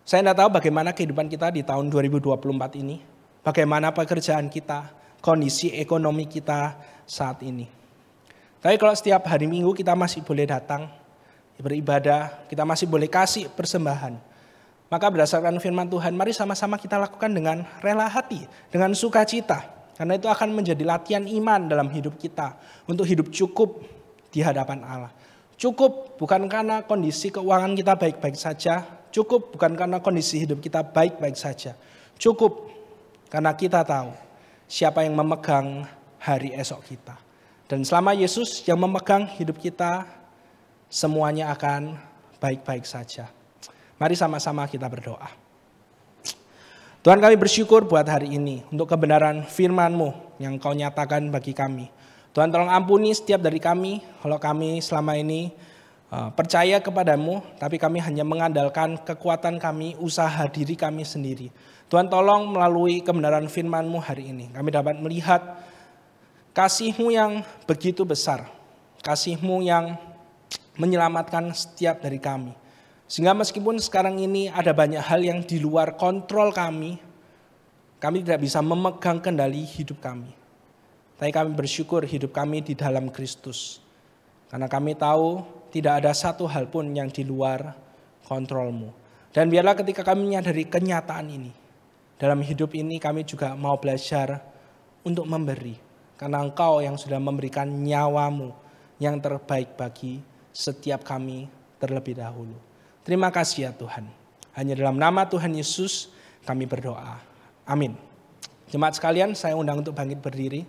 S2: Saya tidak tahu bagaimana kehidupan kita di tahun 2024 ini. Bagaimana pekerjaan kita, kondisi ekonomi kita saat ini. Tapi kalau setiap hari Minggu kita masih boleh datang, beribadah, kita masih boleh kasih persembahan. Maka berdasarkan firman Tuhan, mari sama-sama kita lakukan dengan rela hati, dengan sukacita. Karena itu akan menjadi latihan iman dalam hidup kita. Untuk hidup cukup di hadapan Allah. Cukup bukan karena kondisi keuangan kita baik-baik saja. Cukup bukan karena kondisi hidup kita baik-baik saja. Cukup karena kita tahu siapa yang memegang hari esok kita. Dan selama Yesus yang memegang hidup kita, semuanya akan baik-baik saja. Mari sama-sama kita berdoa. Tuhan, kami bersyukur buat hari ini untuk kebenaran firman-Mu yang Kau nyatakan bagi kami. Tuhan, tolong ampuni setiap dari kami kalau kami selama ini percaya kepadamu, tapi kami hanya mengandalkan kekuatan kami, usaha diri kami sendiri. Tuhan, tolong melalui kebenaran firman-Mu hari ini, kami dapat melihat kasih-Mu yang begitu besar, kasih-Mu yang menyelamatkan setiap dari kami. Sehingga meskipun sekarang ini ada banyak hal yang di luar kontrol kami tidak bisa memegang kendali hidup kami. Tapi kami bersyukur hidup kami di dalam Kristus. Karena kami tahu tidak ada satu hal pun yang di luar kontrol-Mu. Dan biarlah ketika kami menyadari kenyataan ini, dalam hidup ini kami juga mau belajar untuk memberi. Karena Engkau yang sudah memberikan nyawa-Mu yang terbaik bagi setiap kami terlebih dahulu. Terima kasih ya Tuhan. Hanya dalam nama Tuhan Yesus kami berdoa. Amin. Jemaat sekalian, saya undang untuk bangkit berdiri.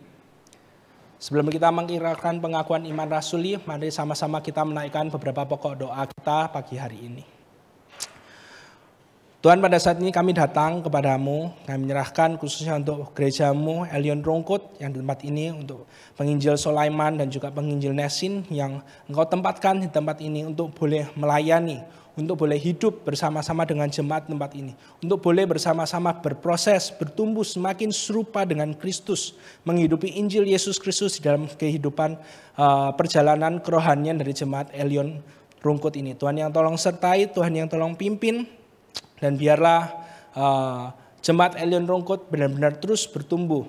S2: Sebelum kita mengikrarkan pengakuan iman rasuli, mari sama-sama kita menaikkan beberapa pokok doa kita pagi hari ini. Tuhan, pada saat ini kami datang kepadamu, kami menyerahkan khususnya untuk gerejamu Elion Rungkut yang di tempat ini, untuk penginjil Sulaiman dan juga penginjil Nesin yang engkau tempatkan di tempat ini untuk boleh melayani, untuk boleh hidup bersama-sama dengan jemaat tempat ini, untuk boleh bersama-sama berproses, bertumbuh semakin serupa dengan Kristus, menghidupi Injil Yesus Kristus di dalam kehidupan perjalanan kerohanian dari jemaat Elion Rungkut ini. Tuhan yang tolong sertai, Tuhan yang tolong pimpin, dan biarlah jemaat Elion Rungkut benar-benar terus bertumbuh,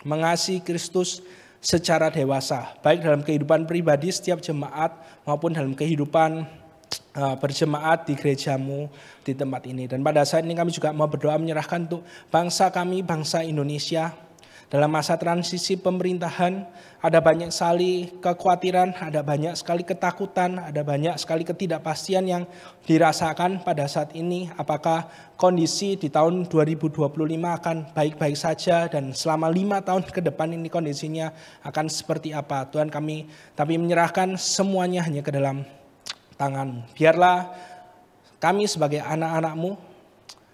S2: mengasihi Kristus secara dewasa, baik dalam kehidupan pribadi setiap jemaat maupun dalam kehidupan berjemaat di gerejamu di tempat ini. Dan pada saat ini kami juga mau berdoa menyerahkan untuk bangsa kami, bangsa Indonesia. Dalam masa transisi pemerintahan ada banyak sekali kekhawatiran, ada banyak sekali ketakutan, ada banyak sekali ketidakpastian yang dirasakan pada saat ini. Apakah kondisi di tahun 2025 akan baik-baik saja dan selama 5 tahun ke depan ini kondisinya akan seperti apa? Tuhan, kami menyerahkan semuanya hanya ke dalam tangan-Mu. Biarlah kami sebagai anak-anak-Mu,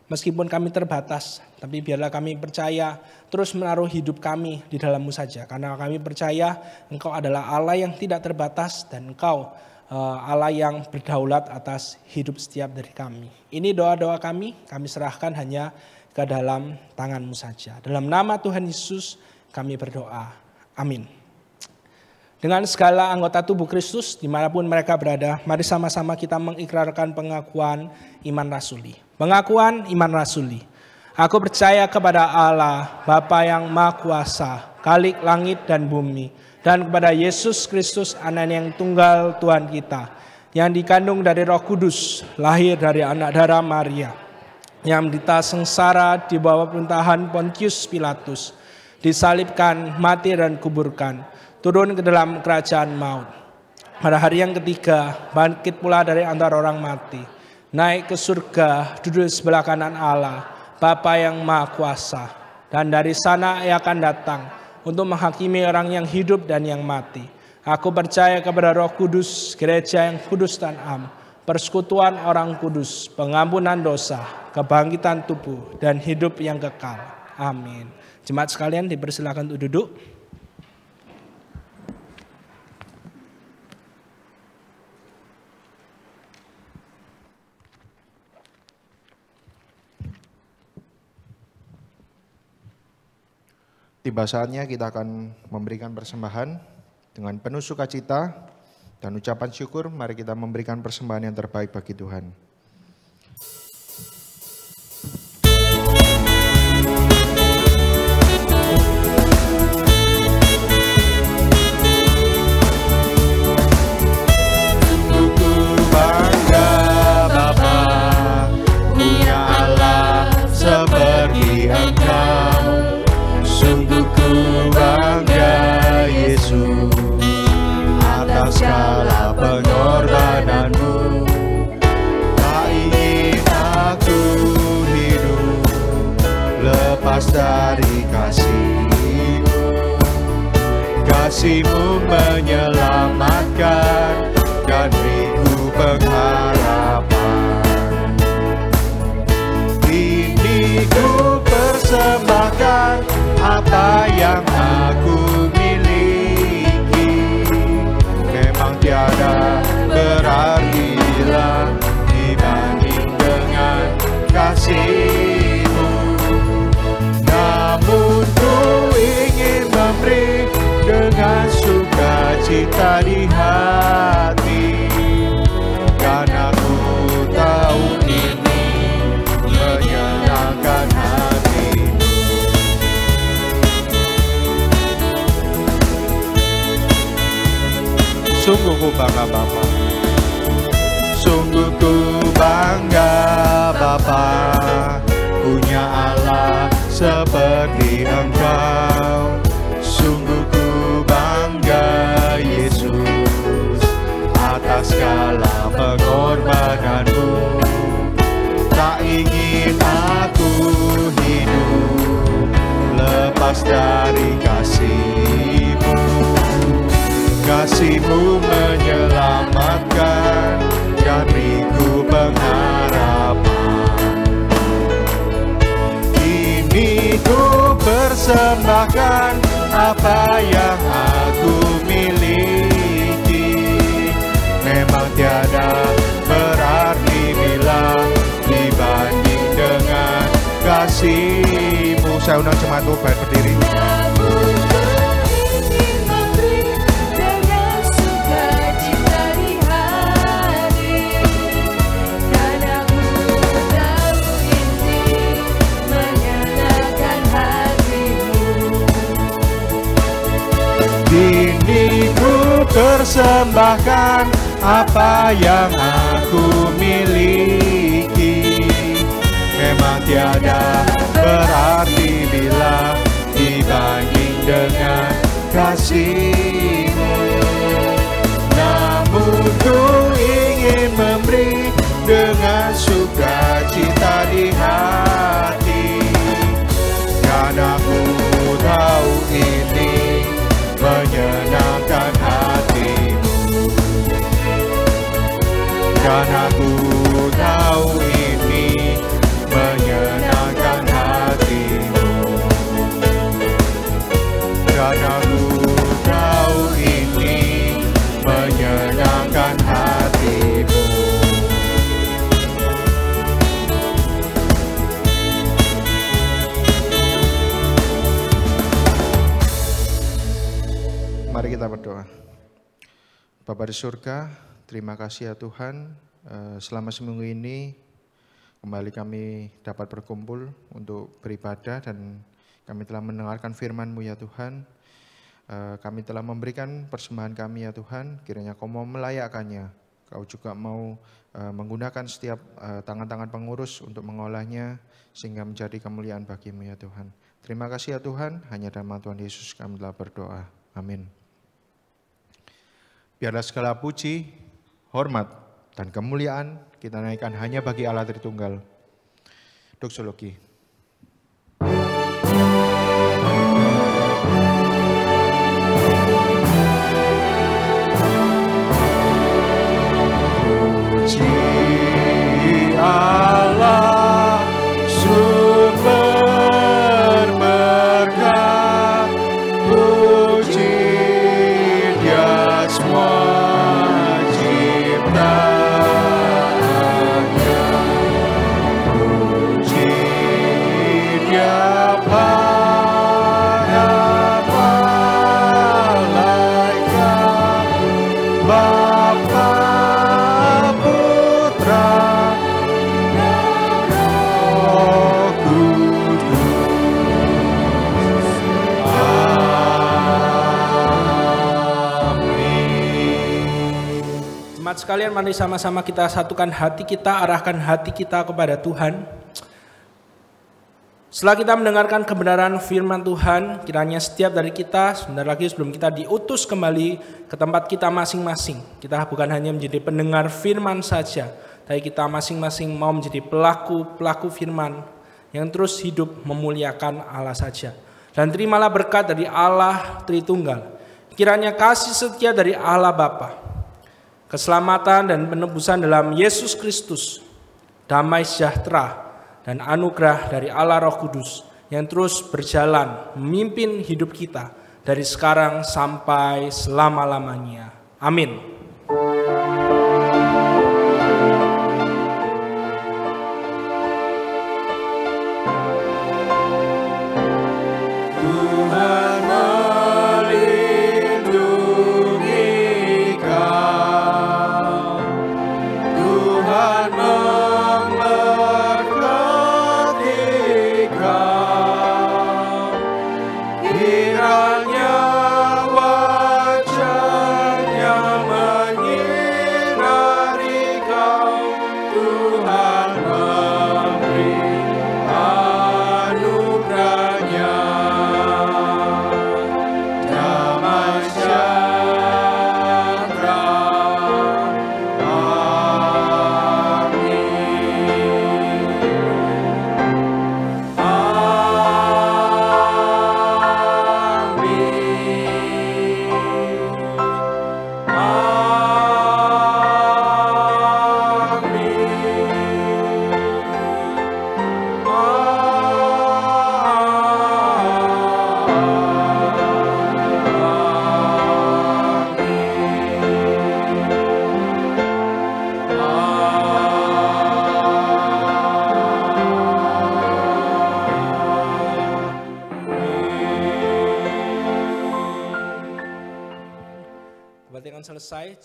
S2: meskipun kami terbatas, tapi biarlah kami percaya terus menaruh hidup kami di dalam-Mu saja. Karena kami percaya Engkau adalah Allah yang tidak terbatas dan Engkau Allah yang berdaulat atas hidup setiap dari kami. Ini doa-doa kami serahkan hanya ke dalam tangan-Mu saja. Dalam nama Tuhan Yesus kami berdoa. Amin. Dengan segala anggota tubuh Kristus dimanapun mereka berada, mari sama-sama kita mengikrarkan pengakuan iman rasuli. Pengakuan iman rasuli. Aku percaya kepada Allah, Bapa yang Maha Kuasa, Khalik langit dan bumi, dan kepada Yesus Kristus, Anak yang tunggal Tuhan kita, yang dikandung dari Roh Kudus, lahir dari anak darah Maria, yang menderita sengsara di bawah pemerintahan Pontius Pilatus, disalibkan, mati dan kuburkan, turun ke dalam kerajaan maut. Pada hari yang ketiga, bangkit pula dari antara orang mati, naik ke surga, duduk di sebelah kanan Allah, Bapa yang Maha Kuasa, dan dari sana Ia akan datang untuk menghakimi orang yang hidup dan yang mati. Aku percaya kepada Roh Kudus, gereja yang kudus dan am, persekutuan orang kudus, pengampunan dosa, kebangkitan tubuh, dan hidup yang kekal. Amin. Jemaat sekalian dipersilakan untuk duduk.
S1: Tiba saatnya kita akan memberikan persembahan dengan penuh sukacita dan ucapan syukur. Mari kita memberikan persembahan yang terbaik bagi Tuhan.
S3: Segala pengorbananmu, tak ingin aku hidup lepas dari kasih-Mu. Kasih-Mu menyelamatkan dan beriku pengharapan. Ini ku persembahkan apa yang aku tiada berarti hilang dibanding dengan kasih-Mu. Namun ku ingin memberi dengan sukacita di hati, karena ku tahu ini menyenangkan hati-Mu. Sungguh ku bangga Bapa, sungguh ku bangga Bapa, punya Allah seperti Engkau. Sungguh ku bangga Yesus atas segala pengorbanan-Mu. Tak ingin aku hidup lepas dari kasih-Mu. Kasih-Mu menyelamatkan dan beriku pengharapan. persembahkan apa yang aku miliki. Memang tiada berarti bila dibanding dengan kasih-Mu. Saya undang jemaat untuk berdiri. Kini ku persembahkan apa yang aku miliki. Memang tiada berarti bila dibanding dengan kasih-Mu. Namun ku ingin memberi dengan sukacita di hati, karena ku tahu ini menyenangkan hati-Mu. Dan aku tahu ini menyenangkan hati-Mu. Dan aku tahu ini menyenangkan hati-Mu.
S1: Mari kita berdoa. Bapa di surga, terima kasih ya Tuhan, selama seminggu ini kembali kami dapat berkumpul untuk beribadah dan kami telah mendengarkan firman-Mu ya Tuhan. Kami telah memberikan persembahan kami ya Tuhan, kiranya Kau mau melayakkannya. Kau juga mau menggunakan setiap tangan-tangan pengurus untuk mengolahnya sehingga menjadi kemuliaan bagi-Mu ya Tuhan. Terima kasih ya Tuhan, hanya dalam nama Tuhan Yesus kami telah berdoa. Amin. Biarlah segala puji, hormat, dan kemuliaan kita naikkan hanya bagi Allah Tritunggal. Doksologi. Puji Allah, sumber berkat, puji Dia semua ciptaannya, puji Dia para malaikat, Bapa, Putra, dan Roh Kudus. Amin.
S2: Jemaat sekalian, mari sama-sama kita satukan hati kita, arahkan hati kita kepada Tuhan. Setelah kita mendengarkan kebenaran firman Tuhan, kiranya setiap dari kita, sebentar lagi sebelum kita diutus kembali ke tempat kita masing-masing, kita bukan hanya menjadi pendengar firman saja, tapi kita masing-masing mau menjadi pelaku firman yang terus hidup memuliakan Allah saja. Dan terimalah berkat dari Allah Tritunggal. Kiranya kasih setia dari Allah Bapa, keselamatan dan penebusan dalam Yesus Kristus, damai sejahtera dan anugerah dari Allah Roh Kudus yang terus berjalan memimpin hidup kita dari sekarang sampai selama-lamanya. Amin.
S3: Tuhan melindungi kau, Tuhan memberkati kau, kiranya wajah-Nya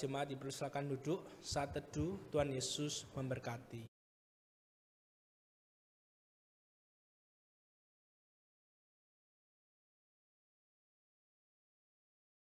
S2: jemaat dipersilakan duduk saat teduh. Tuhan Yesus memberkati.